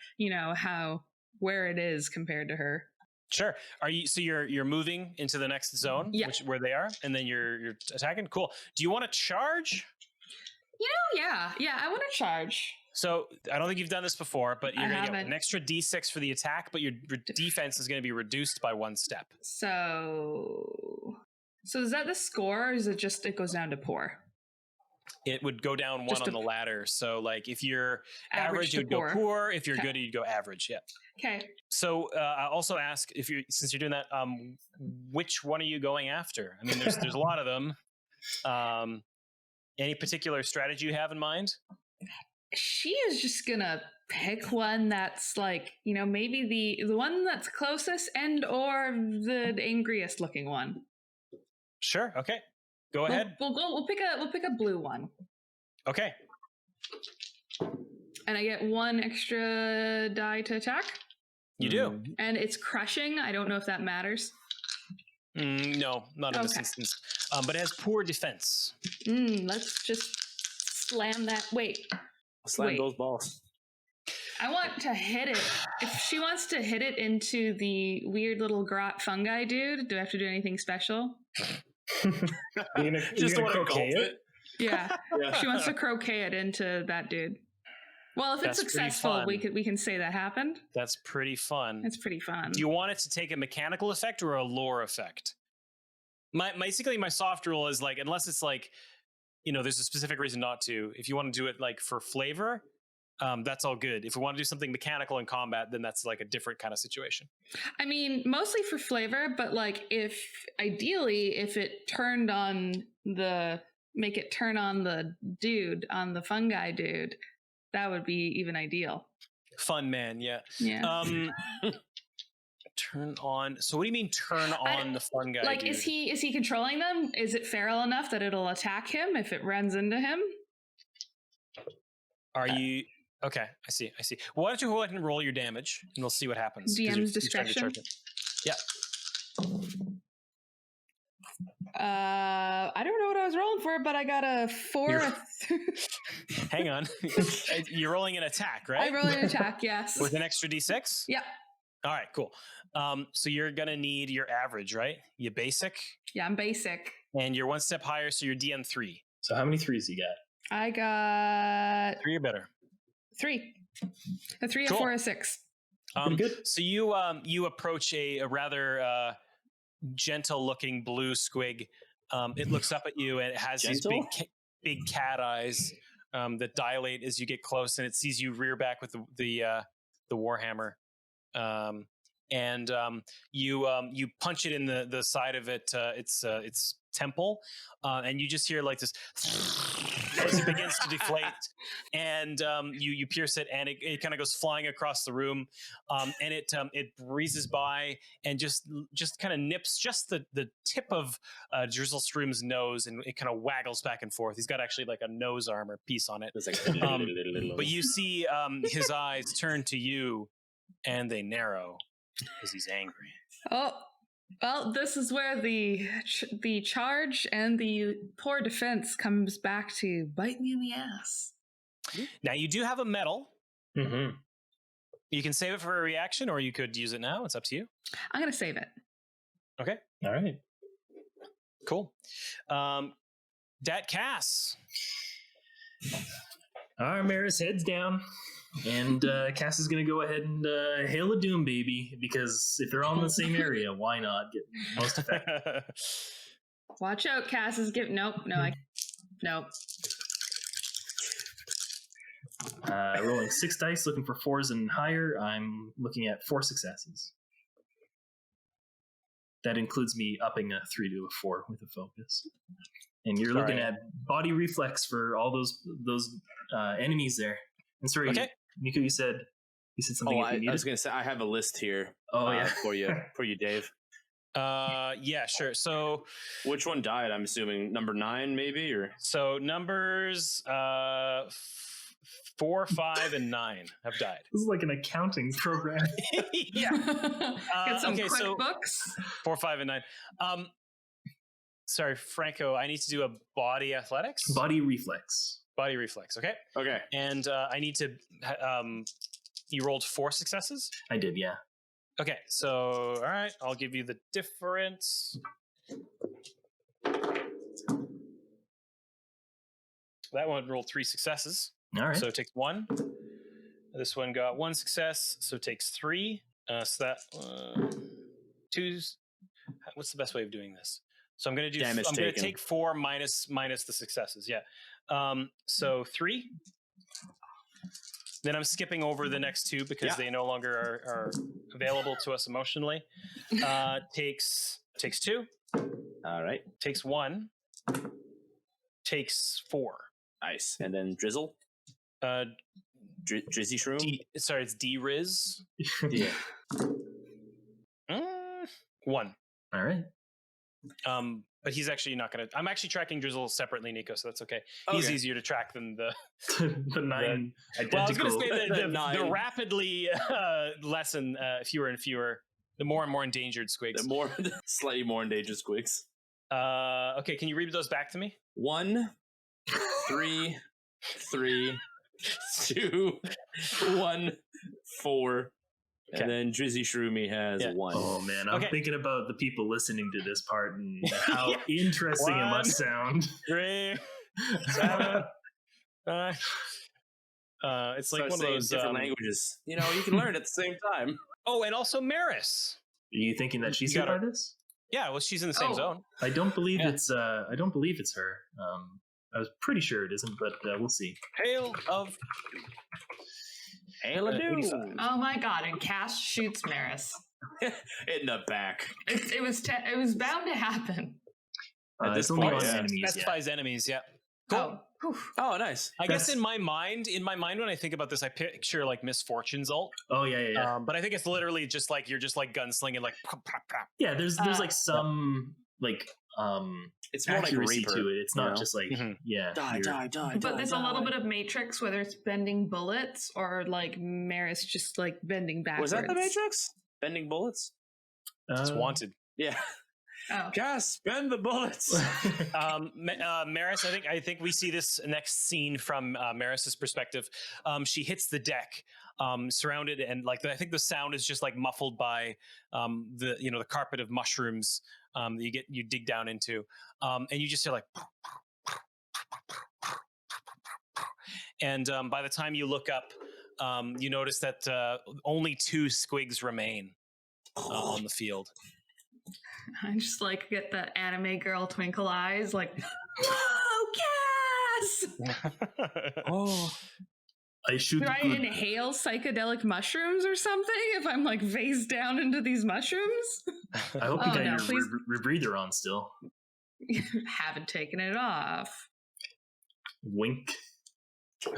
where it is compared to her. Sure. Are you? So you're moving into the next zone, Yeah. where they are, and then you're attacking. Cool. Do you want to charge? Yeah, I want to charge. So I don't think you've done this before, but you're I going to get haven't. an extra D6 for the attack, but your defense is going to be reduced by 1 step. So is that the score, or is it just it goes down to poor? It would go down 1 Just on a- the ladder. So like if you're Average average, to you'd go poor. poor. If you're Okay. good, you'd go average. Yeah. Okay. So I also ask since you're doing that, which one are you going after? I mean, there's a lot of them. Any particular strategy you have in mind? She is just gonna pick one that's like, maybe the one that's closest and or the angriest looking one. Sure. Okay. Go ahead. We'll pick a blue one. Okay. And I get 1 extra die to attack. You do. And it's crushing. I don't know if that matters. No, not in this Okay. instance. But it has poor defense. Let's just slam that. Wait. Slam Wait. those balls. I want to hit it. If she wants to hit it into the weird little grot fungi dude, do I have to do anything special? Just want to croquet it. Yeah. Yeah. She wants to croquet it into that dude. Well, if That's it's pretty successful, we fun. can say that happened. That's pretty fun. It's pretty fun. Do you want it to take a mechanical effect or a lore effect? Basically, my soft rule is like, unless it's like, there's a specific reason not to. If you want to do it like for flavor, that's all good. If we want to do something mechanical in combat, then that's like a different kind of situation. I mean, mostly for flavor, but like if it turned on make it turn on the dude, on the fungi dude, that would be even ideal. Fun man, yeah. Yeah. Turn on. So what do you mean turn on the fungi? Like, dude? is he controlling them? Is it feral enough that it'll attack him if it runs into him? Are you okay? I see. Why don't you go ahead and roll your damage, and we'll see what happens. 'Cause DM's you're trying to discretion? charge it. Yeah. I don't know what I was rolling for, but I got a 4. Hang on. You're rolling an attack, right? I roll an attack, yes. With an extra d6? Yeah. All right, cool. So you're going to need your average, right? Your basic. Yeah, I'm basic. And you're one step higher, so you're DM 3. So how many 3s you got? I got 3 or better. 3. A 3, Cool. a 4, a 6. Pretty good. So you approach a rather gentle-looking blue squig. It looks up at you, and it has these big cat eyes that dilate as you get close, and it sees you rear back with the warhammer. And you punch it in the side of its temple, and you just hear like this as it begins to deflate, and you pierce it, and it kind of goes flying across the room, and it breezes by and just kind of nips just the tip of Drizzleshroom's nose, and it kind of waggles back and forth. He's got actually like a nose armor piece on it. But you see his eyes turn to you, and they narrow because he's angry. Oh, well, this is where the charge and the poor defense comes back to bite me in the ass. Now, you do have a medal. Mm-hmm. You can save it for a reaction, or you could use it now. It's up to you. I'm going to save it. Okay. All right. Cool. Dat Cass. Armir's heads down, and Cass is going to go ahead and hail a doom baby, because if they're all in the same area, why not get most effect? Watch out, Cass is giving... Nope. Rolling 6 dice, looking for 4s and higher. I'm looking at 4 successes. That includes me upping a 3 to a 4 with a focus. And you're looking at body reflex for all those enemies there. And sorry, Okay. Nico, you said something. I was going to say I have a list here. For you, Dave. Yeah, sure. So, which one died? I'm assuming number 9, maybe, or so numbers 4, 5, and 9 have died. This is like an accounting program. Yeah. Get some okay, quick so books. 4, 5, and 9. Sorry, Franco. I need to do a body athletics. Body reflex. Body reflex. Okay. okay. And I need to. You rolled 4 successes. I did, yeah. Okay. So, all right. I'll give you the difference. That one rolled 3 successes. All right. So it takes 1. This one got 1 success, so it takes 3. So that 2's. What's the best way of doing this? So I'm going to do. Damage I'm going to taken. take 4 minus the successes. Yeah. So 3. Then I'm skipping over the next 2 because they no longer are available to us emotionally. Takes 2. All right. Takes 1. Takes 4. Nice. And then Drizzle. Drizzleshroom. Sorry, it's D-Riz. Yeah. 1. All right. But he's actually not going to... I'm actually tracking Drizzle separately, Nico, so that's okay. He's easier to track than the... the 9 identical. Well, I was going to say the nine. rapidly lessen fewer and fewer, the more and more endangered squigs. The slightly more endangered squigs. Okay, can you read those back to me? 1, 3, 3, 2, 1, 4. Okay. And then Drizzleshroom has 1. Oh man, I'm Okay. thinking about the people listening to this part and how Yeah. interesting it 1, must sound. 3, 7, 9. It's like Start one of saying those different languages. You know, you can learn at the same time. Oh, and also Maris. Are you thinking that she's You hit got by this? Yeah, well, she's in the same Oh. zone. I don't believe Yeah. it's. I don't believe it's her. I was pretty sure it isn't, but we'll see. Hail of Hail a 85. Oh my god! And Cass shoots Maris. in the back. It was bound to happen. At this It's only point, on yeah. enemies. Yeah. Specifies enemies. Yeah. Cool. Oh, whew. Oh, nice. I guess That's- in my mind, when I think about this, I picture like Misfortune's ult. Oh yeah. But I think it's literally just like you're just like gunslinging, like pop, pop, pop. Yeah, there's like some like It's more like accuracy Reaper, to it. It's you not know? just like Mhm. you're- But there's a little bit of Matrix, whether it's bending bullets or like Maris just like bending backwards. Was that the Matrix? Bending bullets? It's wanted. Yeah. Oh, Gas, bend the bullets. Maris, I think we see this next scene from Maris's perspective. She hits the deck, surrounded, and like I think the sound is just like muffled by the carpet of mushrooms that you dig down into, and you just hear like, and by the time you look up, you notice that only 2 squigs remain on the field. I just like get the anime girl twinkle eyes, like, whoa, Cass! Oh. I shoot. Do I inhale psychedelic mushrooms or something if I'm like face down into these mushrooms? I hope you Oh, got no, your please. rebreather on still. Haven't taken it off. Wink. All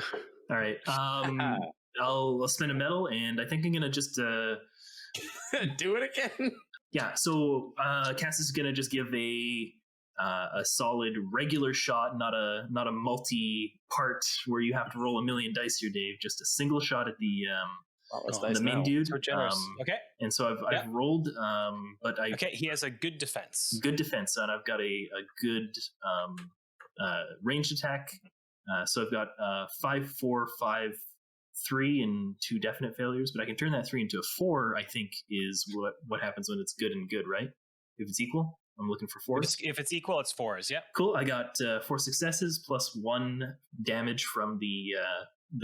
right. I'll spend a medal, and I think I'm gonna just Do it again. yeah. So Cass is gonna just give a solid regular shot, not a multi-part where you have to roll a million dice here, Dave. Just a single shot at the main dude. So generous. Okay. And so I've rolled, but I Okay. He has a good defense. good defense, and I've got a good ranged attack. So I've got 5, 4, 5, 3, and 2 definite failures. But I can turn that 3 into a 4. I think is what happens when it's good and good, right? If it's equal, I'm looking for 4s. If it's equal, it's 4s. Yeah. Cool. I got 4 successes plus 1 damage from the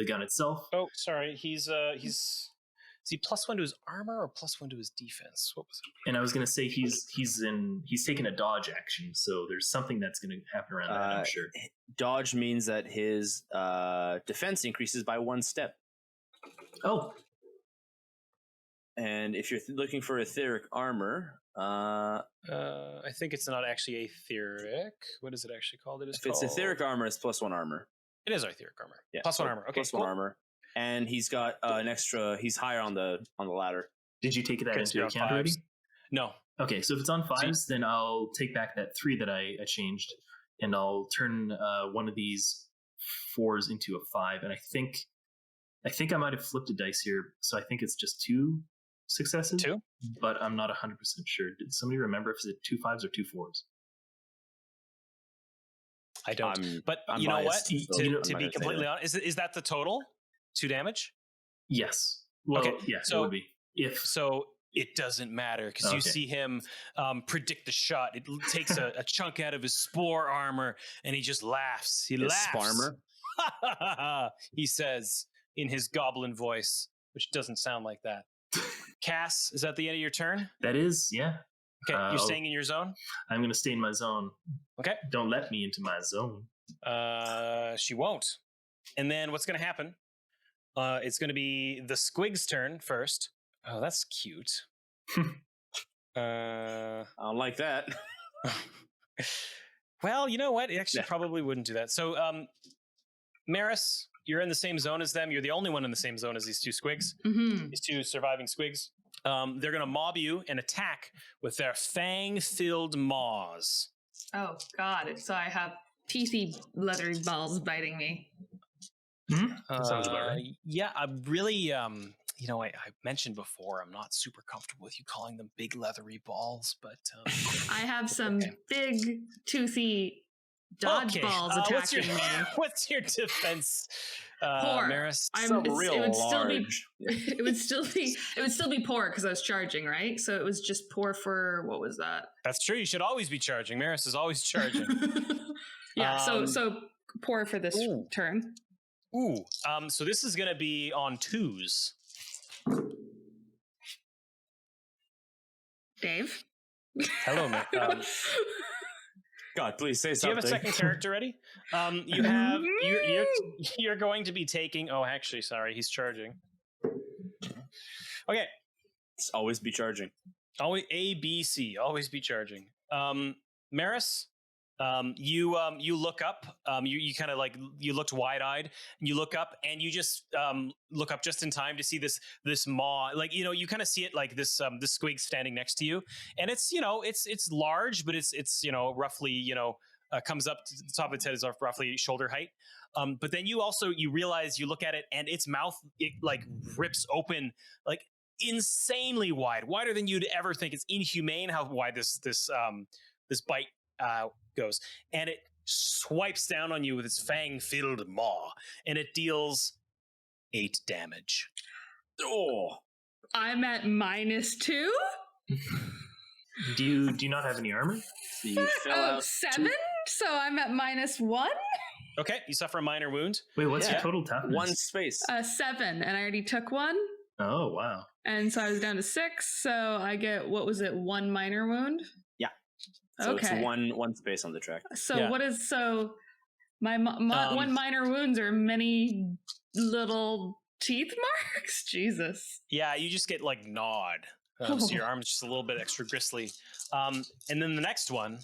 gun itself. Oh, sorry. He's is he +1 to his armor or +1 to his defense? What was it? And I was gonna say he's taking a dodge action, so there's something that's gonna happen around that. I'm sure. Dodge means that his defense increases by 1 step. Oh, And if you're looking for Etheric Armor, I think it's not actually Etheric. What is it actually called? if it's Etheric Armor, it's +1 armor. It is Etheric Armor. Yeah, +1 armor. Okay. +1 armor. And he's got an extra. He's higher on the ladder. did you take that Okay, so into you're on account already? 5s. No. Okay, so if it's on 5s, then I'll take back that 3 that I changed, and I'll turn one of these 4s into a 5. And I think I might have flipped a dice here, so I think it's just 2 successes. 2? But I'm not 100% sure. Did somebody remember if it's 2 5s or 2 4s? I don't. But I'm you know what? biased, so To I'm be not gonna say completely that. honest, is that the total? 2 damage? Yes. Well, Okay, yeah, so- it would be. If So it doesn't matter because you Okay. see him predict the shot. It takes a chunk out of his spore armor and he just laughs. He His laughs. sparmer? He says in his goblin voice, which doesn't sound like that. Cass, is that the end of your turn? that is, yeah, Okay, you're I'll- staying in your zone? I'm going to stay in my zone. Okay. Don't let me into my zone. She won't. And then what's going to happen? It's going to be the squig's turn first. Oh, that's cute. I don't like that. Well, you know what? It actually Yeah. probably wouldn't do that. So, Maris, you're in the same zone as them. You're the only one in the same zone as these 2 squigs, Mm-hmm. these 2 surviving squigs. They're going to mob you and attack with their fang-filled maws. Oh God! So I have teethy, leathery balls biting me. That sounds about right. Yeah, I really, I mentioned before, I'm not super comfortable with you calling them big leathery balls, but I have some Okay. big, toothy dodgeballs what's attacking me. What's your defense? Poor. Maris. Some real it would still be large. it would still be poor because I was charging, right? So it was just poor for what was that? That's true. You should always be charging. Maris is always charging. Yeah, so poor for this Ooh. turn. Ooh. So this is gonna be on 2s. Dave. Hello, man. God, please say Do you something. have a second character ready? You have. You're going to be taking. Oh, actually, sorry. He's charging. Okay. Always be charging. Always A, B, C. Always be charging. Maris, you look up. You kind of like you looked wide-eyed. And you look up, and you just look up just in time to see this maw. Like you kind of see it like this squig standing next to you, and it's it's large, but it's roughly comes up to the top of its head is roughly shoulder height. But then you realize you look at it, and its mouth like rips open like insanely wide, wider than you'd ever think. It's inhumane how wide this bite goes, and it swipes down on you with its fang-filled maw, and it deals 8 damage. Oh, I'm at -2. Do you not have any armor? so you fell out 7. So I'm at -1. Okay, you suffer a minor wound. Wait, what's Yeah. your total toughness? 1 space. 7, and I already took 1, Oh, wow. and so I was down to 6. So I get 1 minor wound. So Okay. it's one space on the track. So Yeah. what is my 1 minor wounds are many little teeth marks? Jesus. Yeah, you just get like gnawed. So your arm's just a little bit extra gristly. And then the next one.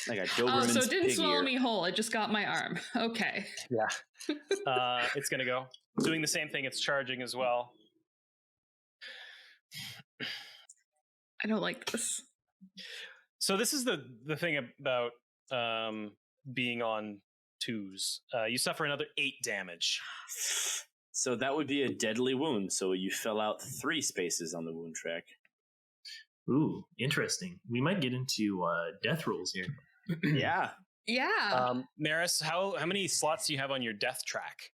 Like a Oh, Doberman's so it didn't pig swallow ear. me whole. It just got my arm. Okay. Yeah. It's gonna go doing the same thing. It's charging as well. I don't like this. So this is the thing about being on 2s. You suffer another 8 damage. So that would be a deadly wound. So you fell out 3 spaces on the wound track. Ooh, interesting. We might get into death rolls here. Yeah. Yeah. Maris, how many slots do you have on your death track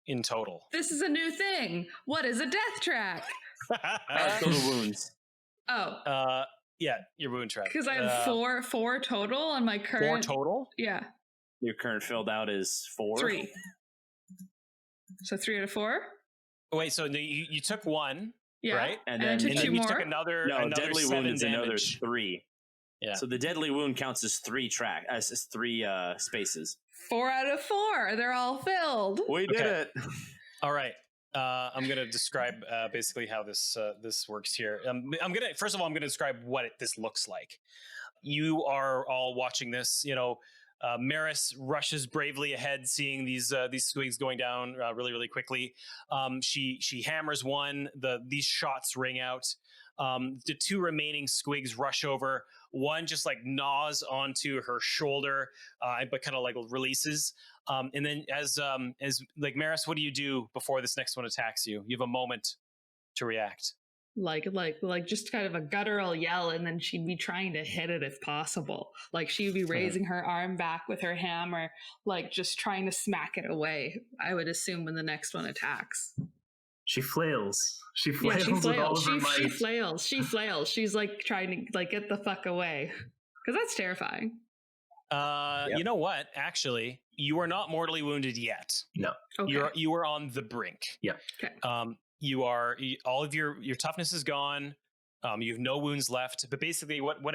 in total? This is a new thing. What is a death track? Total wounds. Oh, Yeah, your wound track. because I have four total on my current. 4 total? Yeah, Your current filled out is 4. 3. So 3 out of 4. Wait, so you took 1, Yeah, right? And I then- took And 2 then you more. took another deadly 7 wound is another damage. 3. Yeah. So the deadly wound counts as 3 spaces. 4 out of 4. They're all filled. We did Okay. it. All right. I'm going to describe basically how this works here. First of all, I'm going to describe what this looks like. You are all watching this. Maris rushes bravely ahead, seeing these squigs going down really, really quickly. She hammers one. These shots ring out. The 2 remaining squigs rush over. One just like gnaws onto her shoulder, but kind of like releases. And then as like Maris, what do you do before this next one attacks you? You have a moment to react. Like just kind of a guttural yell, and then she'd be trying to hit it if possible. Like she'd be raising her arm back with her hammer, like just trying to smack it away. I would assume when the next one attacks. She flails. She Yeah, flails she with all flails. of her might. She flails. She's like trying to like get the fuck away, because that's terrifying. You know what? Actually, you are not mortally wounded yet. No. Okay. You are on the brink. Yeah. Okay. All of your toughness is gone. You have no wounds left. But basically, what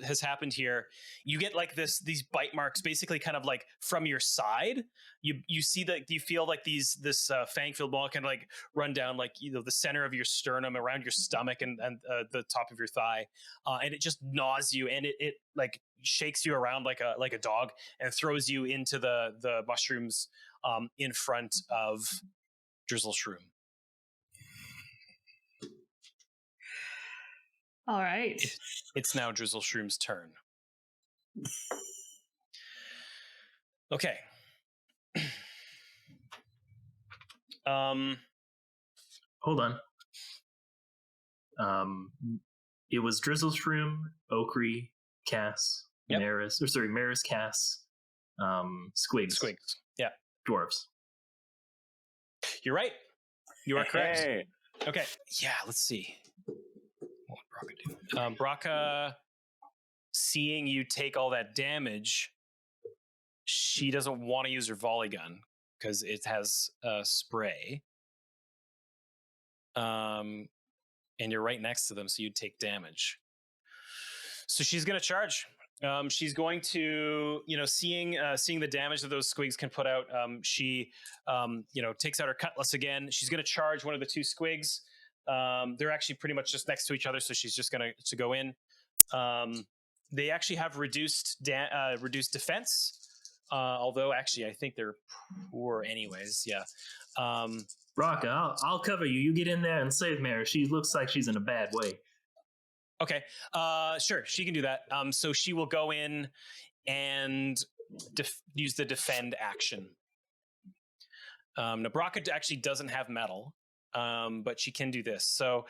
has happened here? You get like these bite marks, basically, kind of like from your side. You see that you feel like this fang-filled maw kind of like run down like the center of your sternum, around your stomach, and the top of your thigh, and it just gnaws you, and it like shakes you around like a dog, and throws you into the mushrooms in front of Drizzleshroom. All right. It's now Drizzleshroom's turn. Okay. Hold on. It was Drizzleshroom, Okri, Cass, Yep. Maris, Cass, squigs. Squigs. Yeah. Dwarves. You're right. You are correct. Hey. Okay. Yeah, let's see. What would Braca do? Braca, seeing you take all that damage, she doesn't want to use her volley gun because it has spray. And you're right next to them, so you'd take damage. So she's going to charge. She's going to, seeing the damage that those squigs can put out, she, takes out her cutlass again. She's going to charge one of the two squigs. They're actually pretty much just next to each other, so she's just going to go in. They actually have reduced defense, although actually I think they're poor anyways. Yeah. Braca, I'll cover you. You get in there and save Mary. She looks like she's in a bad way. Okay, sure, she can do that. So she will go in and use the defend action. Braca actually doesn't have metal, but she can do this. So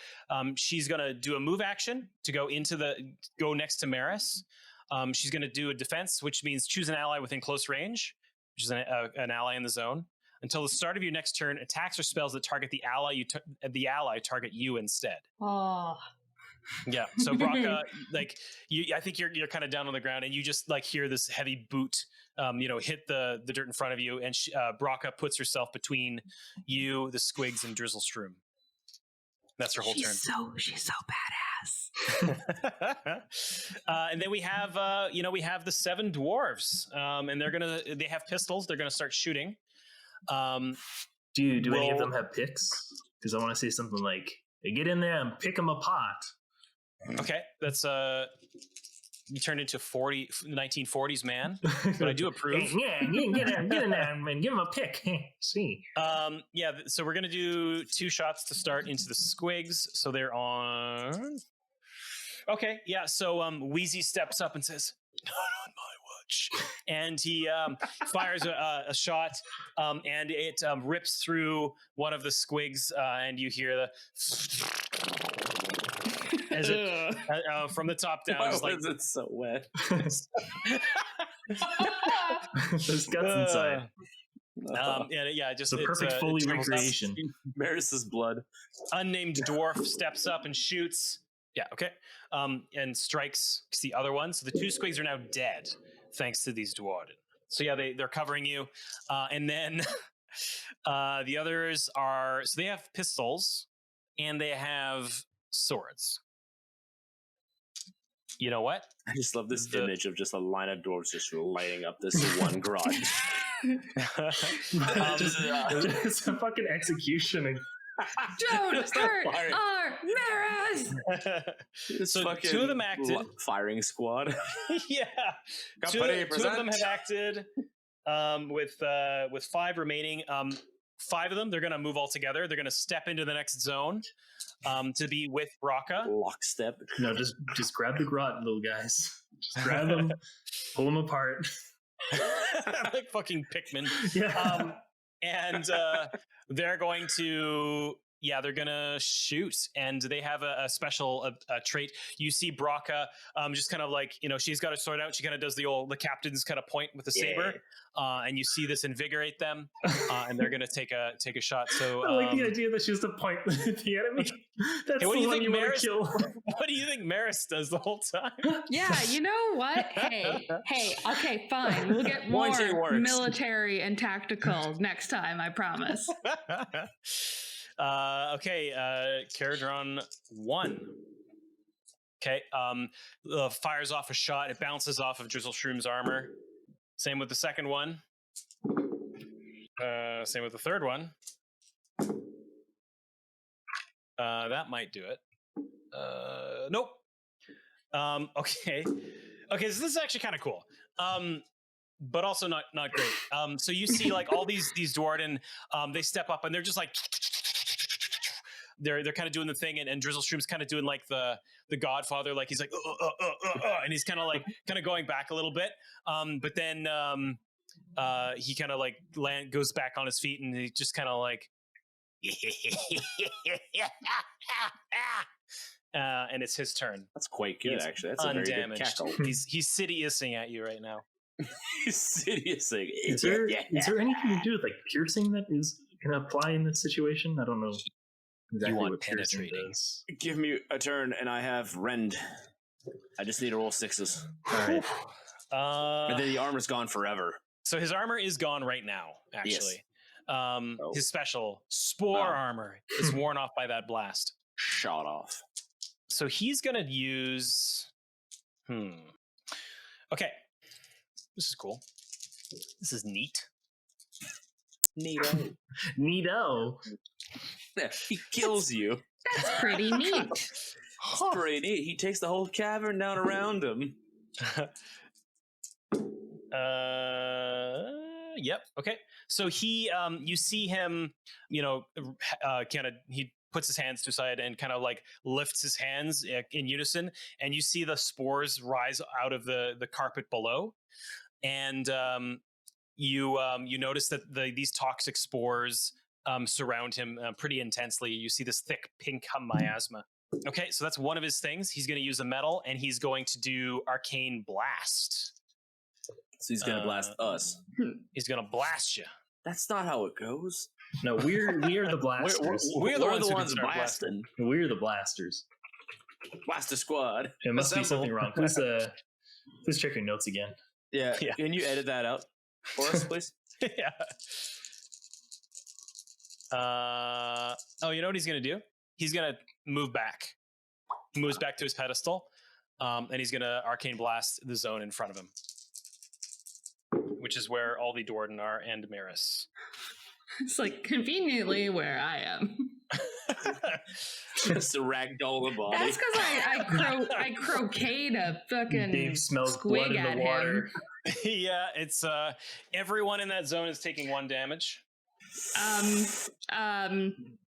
she's going to do a move action to go next to Maris. She's going to do a defense, which means choose an ally within close range, which is an ally in the zone. Until the start of your next turn, attacks or spells that target the ally target you instead. Oh. Yeah, so Braca, I think you're kind of down on the ground, and you just hear this heavy boot, hit the dirt in front of you, and Braca puts herself between you, the squigs, and Drizzleshroom. That's her whole turn. She's so badass. And then we have the 7 dwarves, and they have pistols. They're gonna start shooting. Do any of them have picks? Because I want to say something like, "Get in there and pick them apart." Okay, that's you turned into 1940s man, but I do approve. Yeah, get in there and give him a pick. See. Yeah, so we're gonna do 2 shots to start into the squigs. So they're on. Okay, yeah. So Wheezy steps up and says, "Not on my watch," and he fires a shot, and it rips through one of the squigs, and you hear the. As it, from the top down. Why was it so wet? There's guts inside. Just the perfect Foley recreation. Maris's blood. Unnamed dwarf steps up and shoots. Yeah, okay. And strikes the other one. So the 2 squigs are now dead, thanks to these dwarven. So yeah, they're covering you. And then the others are, so they have pistols and they have swords. You know what? I just love this image of just a line of dwarves just lighting up this one garage. It's a fucking execution. Don't hurt our Maris! So 2 of them acted. Firing squad. Yeah. Two of them have acted with 5 remaining. 5 of them, they're going to move all together. They're going to step into the next zone to be with Braca. Lockstep. No, just grab the grot, little guys. Just grab them, pull them apart. Like fucking Pikmin. Yeah. And they're going to... Yeah, they're gonna shoot, and they have a special trait. You see Braca just kind of she's got her sword out. She kind of does the captain's kind of point with the saber, and you see this invigorate them, and they're gonna take a shot. So I like the idea that she has to point at the enemy. That's what do you think you Maris? kill. What do you think Maris does the whole time? Yeah, you know what? Hey, okay, fine. We'll get more military and tactical next time. I promise. Okay, Kharadron 1. Okay, fires off a shot. It bounces off of Drizzleshroom's armor. Same with the second one. Same with the third one. That might do it. Nope. Okay, so this is actually kind of cool. But also not great. So you see all these Dwarden, they step up and they're just they're kind of doing the thing, and Drizzleshroom's kind of doing the Godfather, he's and he's kind of going back a little bit, but then he kind of goes back on his feet, and he just kind of and it's his turn. That's quite good, actually. That's undamaged. A very good cackle. He's Sidious-ing at you right now. Seriously. Is there anything to do with like piercing that is going to apply in this situation? I don't know exactly want what piercing penetrating. does. Give me a turn, and I have rend. I just need to roll 6s. All right. And then the armor's gone forever. So his armor is gone right now, actually. His special spore armor is worn off by that blast. Shot off. So he's going to use... Okay. This is cool. This is neat. Neato. Neato. He kills you. That's pretty neat. It's pretty neat. He takes the whole cavern down around him. Yep. Okay. So he, you see him, kind of, he puts his hands to his side and kind of like lifts his hands in unison, and you see the spores rise out of the carpet below, and you notice that these toxic spores surround him pretty intensely. You see this thick pink miasma. Okay, so that's one of his things. He's going to use a metal, and he's going to do Arcane Blast. So he's gonna blast us. He's going to blast you. That's not how it goes. No, we are the blasters. We're the ones who start blasting. We're the blasters. Blaster squad. It must be Assemble. something wrong. Please check your notes again. Yeah. Yeah. Can you edit that out for us, please? Yeah. You know what he's going to do? He's going to move back. He moves back to his pedestal, and he's going to Arcane Blast the zone in front of him, which is where all the Dwarden are and Maris. It's like conveniently where I am. Just a ragdoll the body. That's because I croqueted a fucking Dave smells squig blood in at the water. him. Yeah, it's everyone in that zone is taking 1 damage.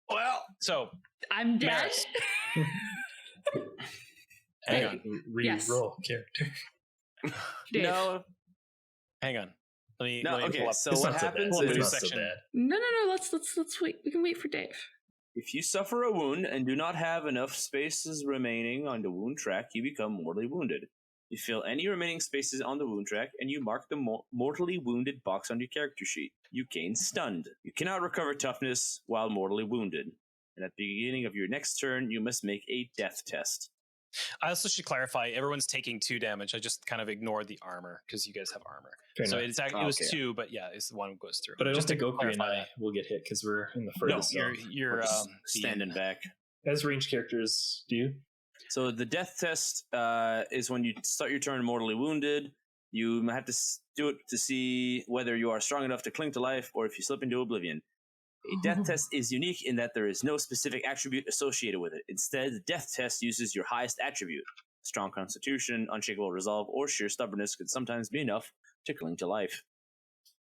Well, So I'm dead. Maris. Hang on. Yes. Re-roll character. Dave. no. Hang on. Let me No, pull okay, up. so It's what not so happens bad. is- It's not so section. bad. No. Let's wait. We can wait for Dave. If you suffer a wound and do not have enough spaces remaining on the wound track, you become mortally wounded. You fill any remaining spaces on the wound track, and you mark the mortally wounded box on your character sheet. You gain stunned. You cannot recover toughness while mortally wounded. And at the beginning of your next turn, you must make a death test. I also should clarify, everyone's taking 2 damage. I just kind of ignored the armor because you guys have armor. Fair So enough. it's actually, it was Okay. 2, but yeah, it's the one goes through. But I don't Just to think Oakley and clarify I that. will get hit because we're in the No, furthest you're zone. you're Standing back. As ranged characters do. So the death test is when you start your turn mortally wounded. You have to do it to see whether you are strong enough to cling to life or if you slip into oblivion. A death test is unique in that there is no specific attribute associated with it. Instead, the death test uses your highest attribute. Strong constitution, unshakable resolve, or sheer stubbornness could sometimes be enough to cling to life.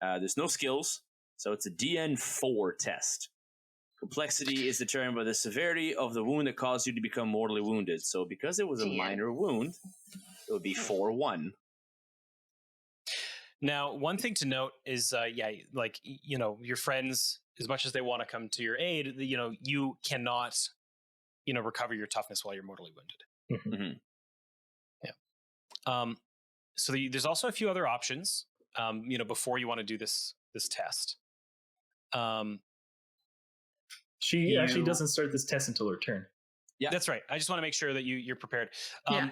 There's no skills, so it's a DN4 test. Complexity is determined by the severity of the wound that caused you to become mortally wounded. So because it was a DN. minor wound, it would be 4-1. Now, one thing to note is, your friends, as much as they want to come to your aid, you cannot, recover your toughness while you're mortally wounded. Mm-hmm. So there's also a few other options, before you want to do this test. She actually doesn't start this test until her turn. Yeah. That's right. I just want to make sure that you're prepared. Yeah.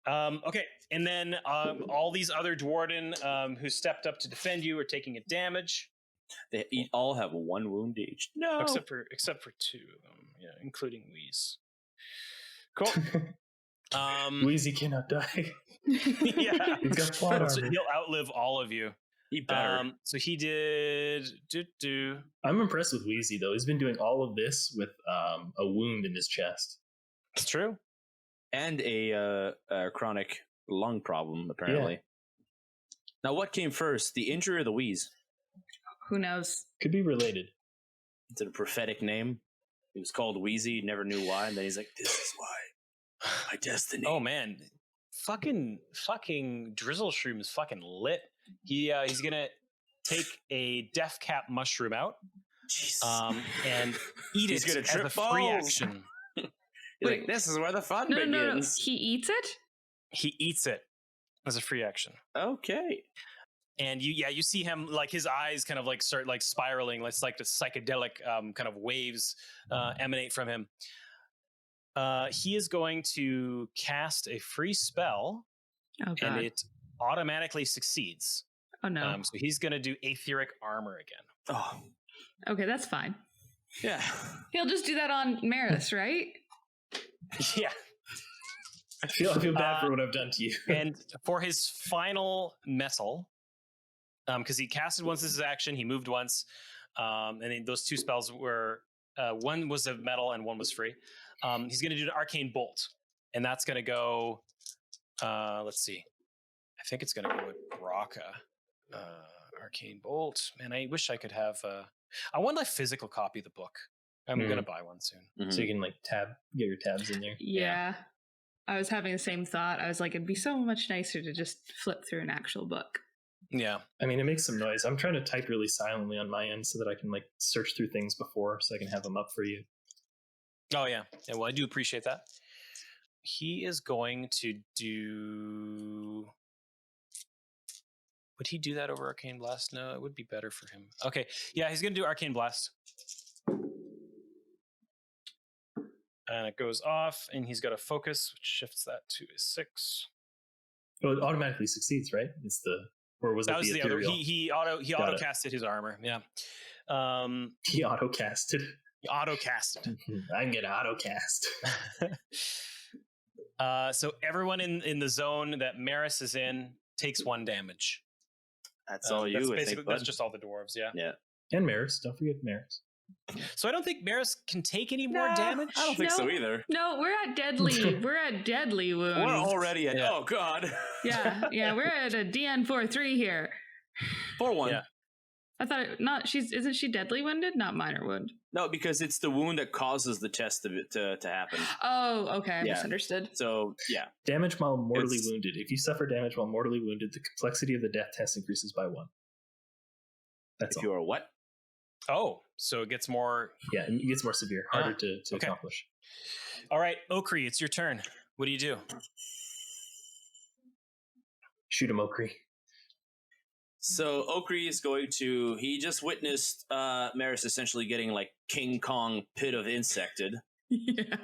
Okay, and then all these other Dwarden who stepped up to defend you are taking a damage. They all have 1 wound each. No. Except for 2 of them, including Wheeze. Cool. Wheezy cannot die. Yeah, He's got plot so armor. he'll outlive all of you. He better. So he did. I'm impressed with Wheezy though. He's been doing all of this with a wound in his chest. It's true. And a chronic lung problem, apparently. Yeah. Now, what came first, the injury or the wheeze? Who knows? Could be related. Is it a prophetic name? He was called Wheezy, never knew why, and then he's like, "This is why my destiny." Oh man, fucking Drizzleshroom is fucking lit. He's gonna take a death cap mushroom out, Jeez. and eat He's it gonna as trip a free balls. action. He's like, "This is where the fun No. begins." He eats it. He eats it as a free action. Okay. And you see him, like, his eyes kind of like start like spiraling. It's like the psychedelic kind of waves emanate from him. He is going to cast a free spell, Oh god. and it automatically succeeds. Oh no. So he's going to do Etheric Armor again. Oh, Okay, that's fine. yeah. He'll just do that on Maris, right? Yeah. I feel bad for what I've done to you. And for his final metal, because he casted once as his action, he moved once, and then those two spells were one was a metal and one was free. He's going to do an Arcane Bolt, and that's going to go. Let's see, I think it's going to go with Braka. Arcane Bolt. Man, I wish I could have. I want a physical copy of the book. I'm going to buy one soon. Mm-hmm. So you can like get your tabs in there. Yeah. I was having the same thought. I was like, it'd be so much nicer to just flip through an actual book. Yeah. I mean, it makes some noise. I'm trying to type really silently on my end so that I can like search through things before, so I can have them up for you. Oh yeah. Yeah. Well, I do appreciate that. He is going to do. Would he do that over Arcane Blast? No, it would be better for him. Okay. Yeah, he's going to do Arcane Blast. And it goes off, and he's got a focus, which shifts that to a 6. Well, it automatically succeeds, right? It's the or was That it was the other. ethereal? He auto casted his armor. Yeah. He auto casted. He auto casted. I'm gonna auto cast. So everyone in the zone that Maris is in takes 1 damage. That's all you. That's I basically think, that's bud. just all the dwarves. Yeah. Yeah. And Maris, don't forget Maris. So I don't think Maris can take any more damage. I don't think so No. either. No, we're at deadly. We're at deadly wounds. We're already at. Yeah. Oh God. Yeah, we're at a DN 4-3 here. 4-1. Yeah. I thought isn't she deadly wounded? Not minor wound. No, because it's the wound that causes the test of it to happen. Oh, okay, I Yeah. misunderstood. So yeah. Damage while mortally It's- wounded. If you suffer damage while mortally wounded, the complexity of the death test increases by 1. That's If all. you are what? Oh, so it gets more. Yeah, it gets more severe, harder to okay. accomplish. All right, Okri, it's your turn. What do you do? Shoot him, Okri. So Okri is going to. He just witnessed Maris essentially getting like King Kong pit of insected. Yeah.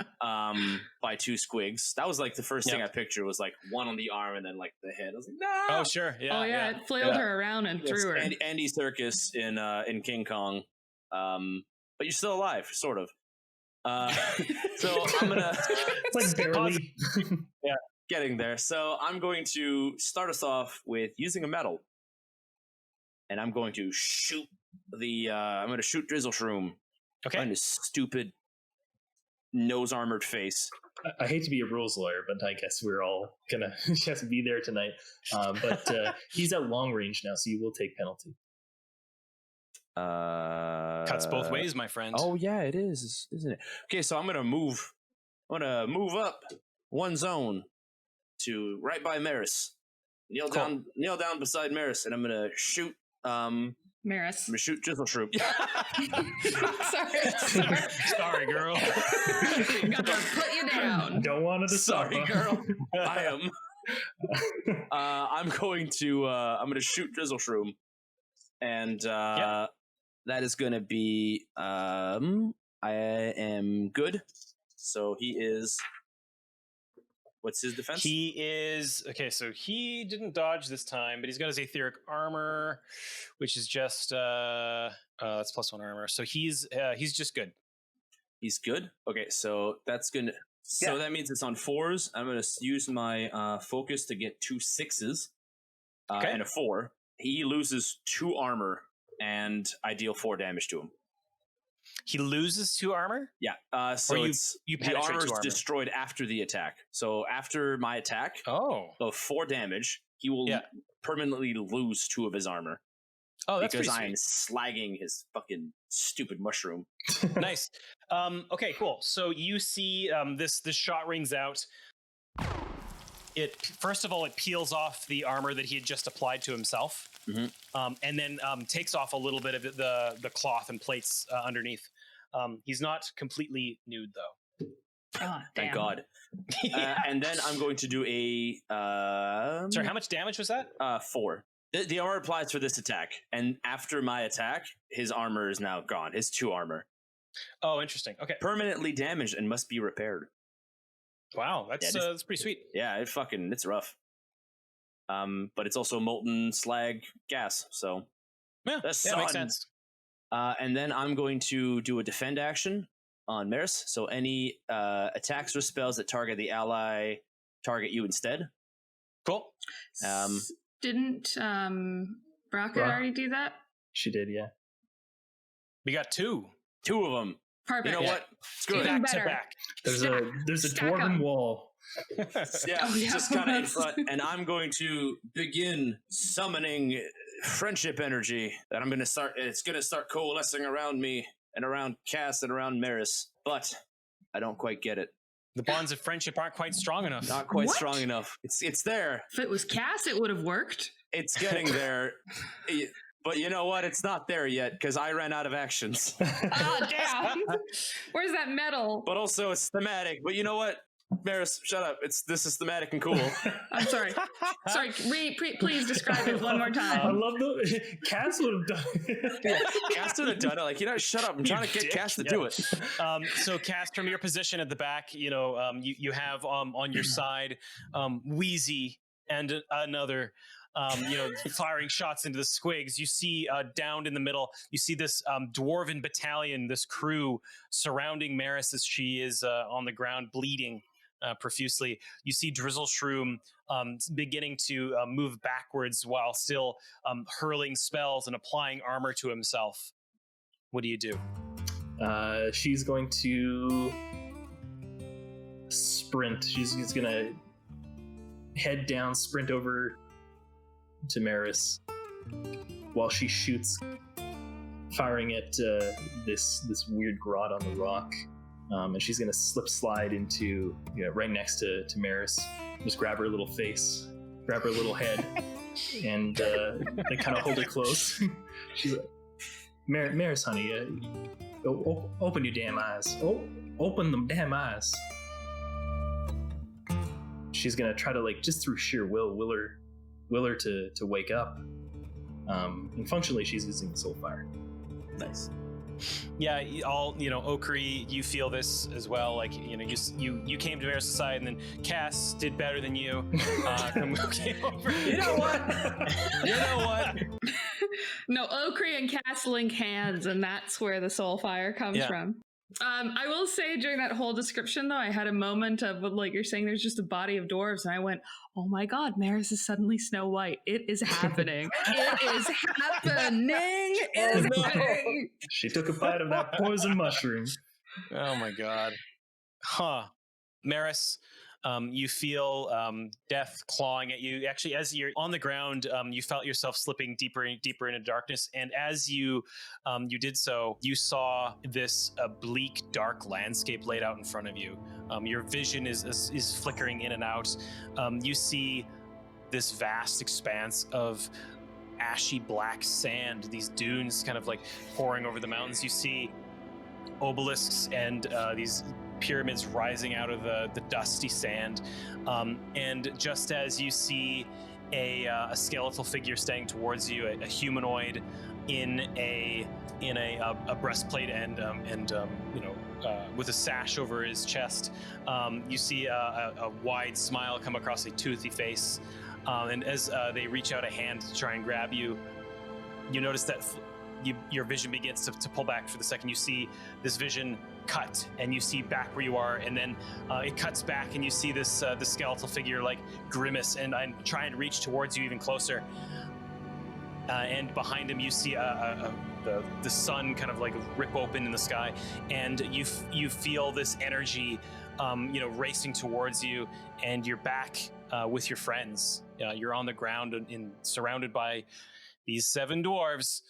By 2 squigs. That was like the first thing Yep. I pictured was like one on the arm and then like the head. I was like, no. Oh, sure. Yeah. It flailed Yeah. her around and Yes, threw her. Andy Serkis in King Kong. But you're still alive, sort of. So I'm gonna It's like barely. getting there. So I'm going to start us off with using a metal, and I'm going to shoot I'm going to shoot Drizzleshroom Okay. on his stupid nose armored face. I hate to be a rules lawyer, but I guess we're all gonna just be there tonight. But he's at long range now, so you will take penalty. Cuts both ways, my friend. Oh yeah, it is, isn't it? Okay, so I'm gonna move up 1 zone to right by Maris. Kneel down beside Maris, and I'm gonna shoot. Maris. I'm gonna shoot Drizzleshroom. Sorry. Sorry, girl. Got to put you down. Don't want to Sorry, suffer. girl. I am. I'm going to shoot Drizzleshroom, and that is going to be. I am good. So he is. What's his defense? He is okay. So he didn't dodge this time, but he's got his Etheric Armor, which is just that's +1 armor. So he's just good. He's good. Okay, so that's gonna. So that means it's on 4s. I'm gonna use my focus to get 2 6s and a 4. He loses 2 armor, and I deal 4 damage to him. He loses 2 armor. Yeah. So Or it's you the penetrate armor is 2 armor. destroyed after the attack. So after my attack of 4 damage, he will permanently lose 2 of his armor. Oh, that's because pretty I'm slagging his fucking stupid mushroom. Nice. Okay, cool. So you see this shot rings out. It first of all, it peels off the armor that he had just applied to himself, and then takes off a little bit of the cloth and plates underneath. He's not completely nude though. Oh, Thank damn. God. And then I'm going to do a Sorry, how much damage was that? 4. The armor applies for this attack, and after my attack, his armor is now gone. His 2 armor. Oh, interesting. Okay. Permanently damaged and must be repaired. Wow, that's pretty sweet. Yeah, it's rough. But it's also molten slag gas, so Yeah, that makes sense. And then I'm going to do a defend action on Maris. So any attacks or spells that target the ally target you instead. Cool. Didn't Braca already do that? She did, yeah. We got 2. 2 of them. Perfect. You know what? It's good. Even Back better. to back. There's a Stack dwarven 'em. wall. Yeah, just kind of in front. And I'm going to begin summoning friendship energy that I'm going to start. It's going to start coalescing around me and around Cass and around Maris. But I don't quite get it. The bonds of friendship aren't quite strong enough. Not quite What? strong enough. It's there. If it was Cass, it would have worked. It's getting there. But you know what? It's not there yet because I ran out of actions. Oh, damn. Where's that medal? But also it's thematic. But you know what? Maris, shut up. This is thematic and cool. I'm sorry. Sorry, please describe it one more I time. love the Cass would have done it. Cass would have done it. Like, shut up. I'm trying to get Cass to do it. So, Cass, from your position at the back, you have on your side Wheezy and another. Firing shots into the squigs. You see down in the middle, you see this dwarven battalion, this crew surrounding Maris as she is on the ground bleeding profusely. You see Drizzleshroom beginning to move backwards while still hurling spells and applying armor to himself. What do you do? She's going to sprint. She's going to head down, sprint over to Maris while she shoots, firing at this weird grot on the rock. And she's gonna slide into right next to Maris. Just grab her little face, grab her little head, and they kind of hold her close. She's like, Maris, honey, open your damn eyes. Open them damn eyes. She's gonna try to, just through sheer will her to wake up. And functionally, she's using soul fire. Nice. Yeah, Okri, you feel this as well. You came to Maris' side, and then Cass did better than you. Came over. You know what? No, Okri and Cass link hands, and that's where the soul fire comes from. I will say during that whole description, though, I had a moment of, you're saying there's just a body of dwarves, and I went, oh my god, Maris is suddenly Snow White. It is happening. It is happening. It is happening. She took a bite of that poison mushroom. Oh my god. Huh. Maris, you feel death clawing at you. Actually, as you're on the ground, you felt yourself slipping deeper and deeper into darkness. And as you did so, you saw this bleak, dark landscape laid out in front of you. Your vision is flickering in and out. You see this vast expanse of ashy black sand, these dunes kind of pouring over the mountains. You see obelisks and these pyramids rising out of the dusty sand, and just as you see a skeletal figure standing towards you, a humanoid in a breastplate and with a sash over his chest, you see a wide smile come across a toothy face, and as they reach out a hand to try and grab you, you notice that your vision begins to pull back for the second. You see this vision cut, and you see back where you are, and then it cuts back, and you see this skeletal figure grimace and try and reach towards you even closer. And behind him, you see the sun kind of rip open in the sky, and you feel this energy, racing towards you, and you're back with your friends. You're on the ground and surrounded by these 7 dwarves.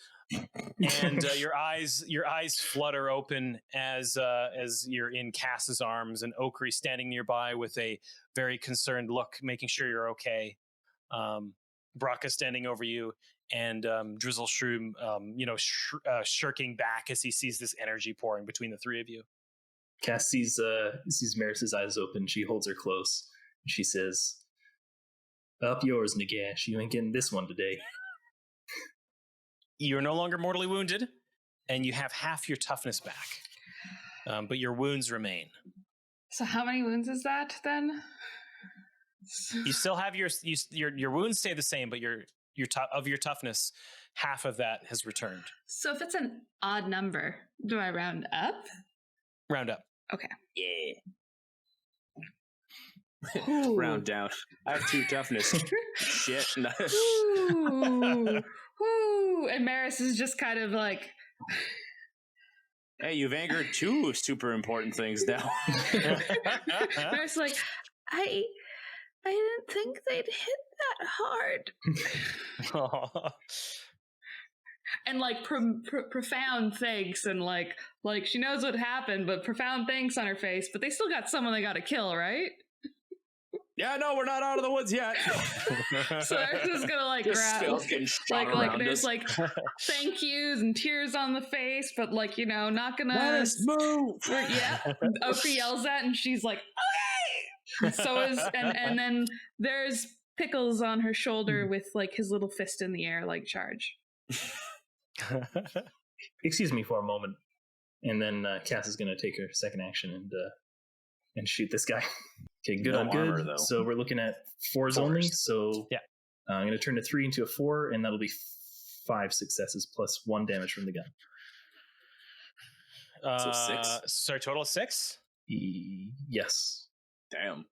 And your eyes flutter open as you're in Cass's arms, and Okri standing nearby with a very concerned look, making sure you're okay. Braca standing over you, and Drizzleshroom, shirking back as he sees this energy pouring between the 3 of you. Cass sees Maris' eyes open. She holds her close. She says, "Up yours, Nagash. You ain't getting this one today." you're no longer mortally wounded, and you have half your toughness back, but your wounds remain. So how many wounds is that then? You still have your wounds stay the same, but your toughness, half of that has returned. So if it's an odd number, do I round up? Round up. Okay. Yeah. Ooh. Round down. I have 2 toughness. Shit. Ooh. Ooh. And Maris is just kind of like... Hey, you've angered 2 super important things now. Maris is like, I didn't think they'd hit that hard. And like profound thanks, and like she knows what happened, but profound thanks on her face. But they still got someone they got to kill, right? Yeah, no, we're not out of the woods yet. So they're just gonna like grab, like there's like thank yous and tears on the face, but like not gonna. Let us move. Yeah, Oka yells at, and she's like, okay. So is and then there's Pickles on her shoulder with like his little fist in the air, like charge. Excuse me for a moment, and then Cass is going to take her second action and shoot this guy. Okay, good on good. Armor, though. So we're looking at 4s only. So yeah, I'm going to turn a 3 into a 4, and that'll be 5 successes plus 1 damage from the gun. So 6. So total of 6. Yes. Damn.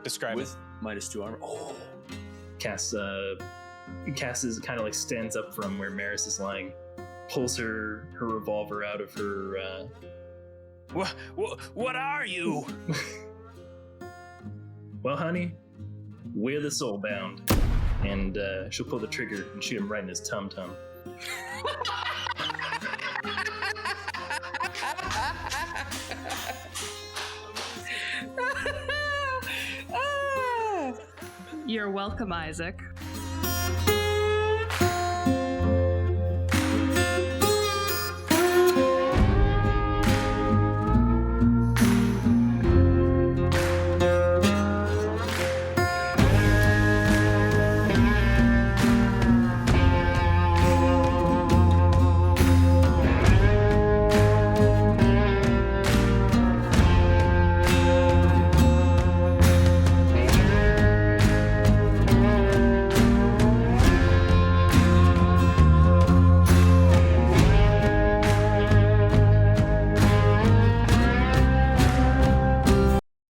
Describe With -2 armor. Oh. Cass is kind of like stands up from where Maris is lying, pulls her revolver out of her. What are you? Well, honey, we're the Soulbound, and she'll pull the trigger and shoot him right in his tum-tum. You're welcome, Isaac.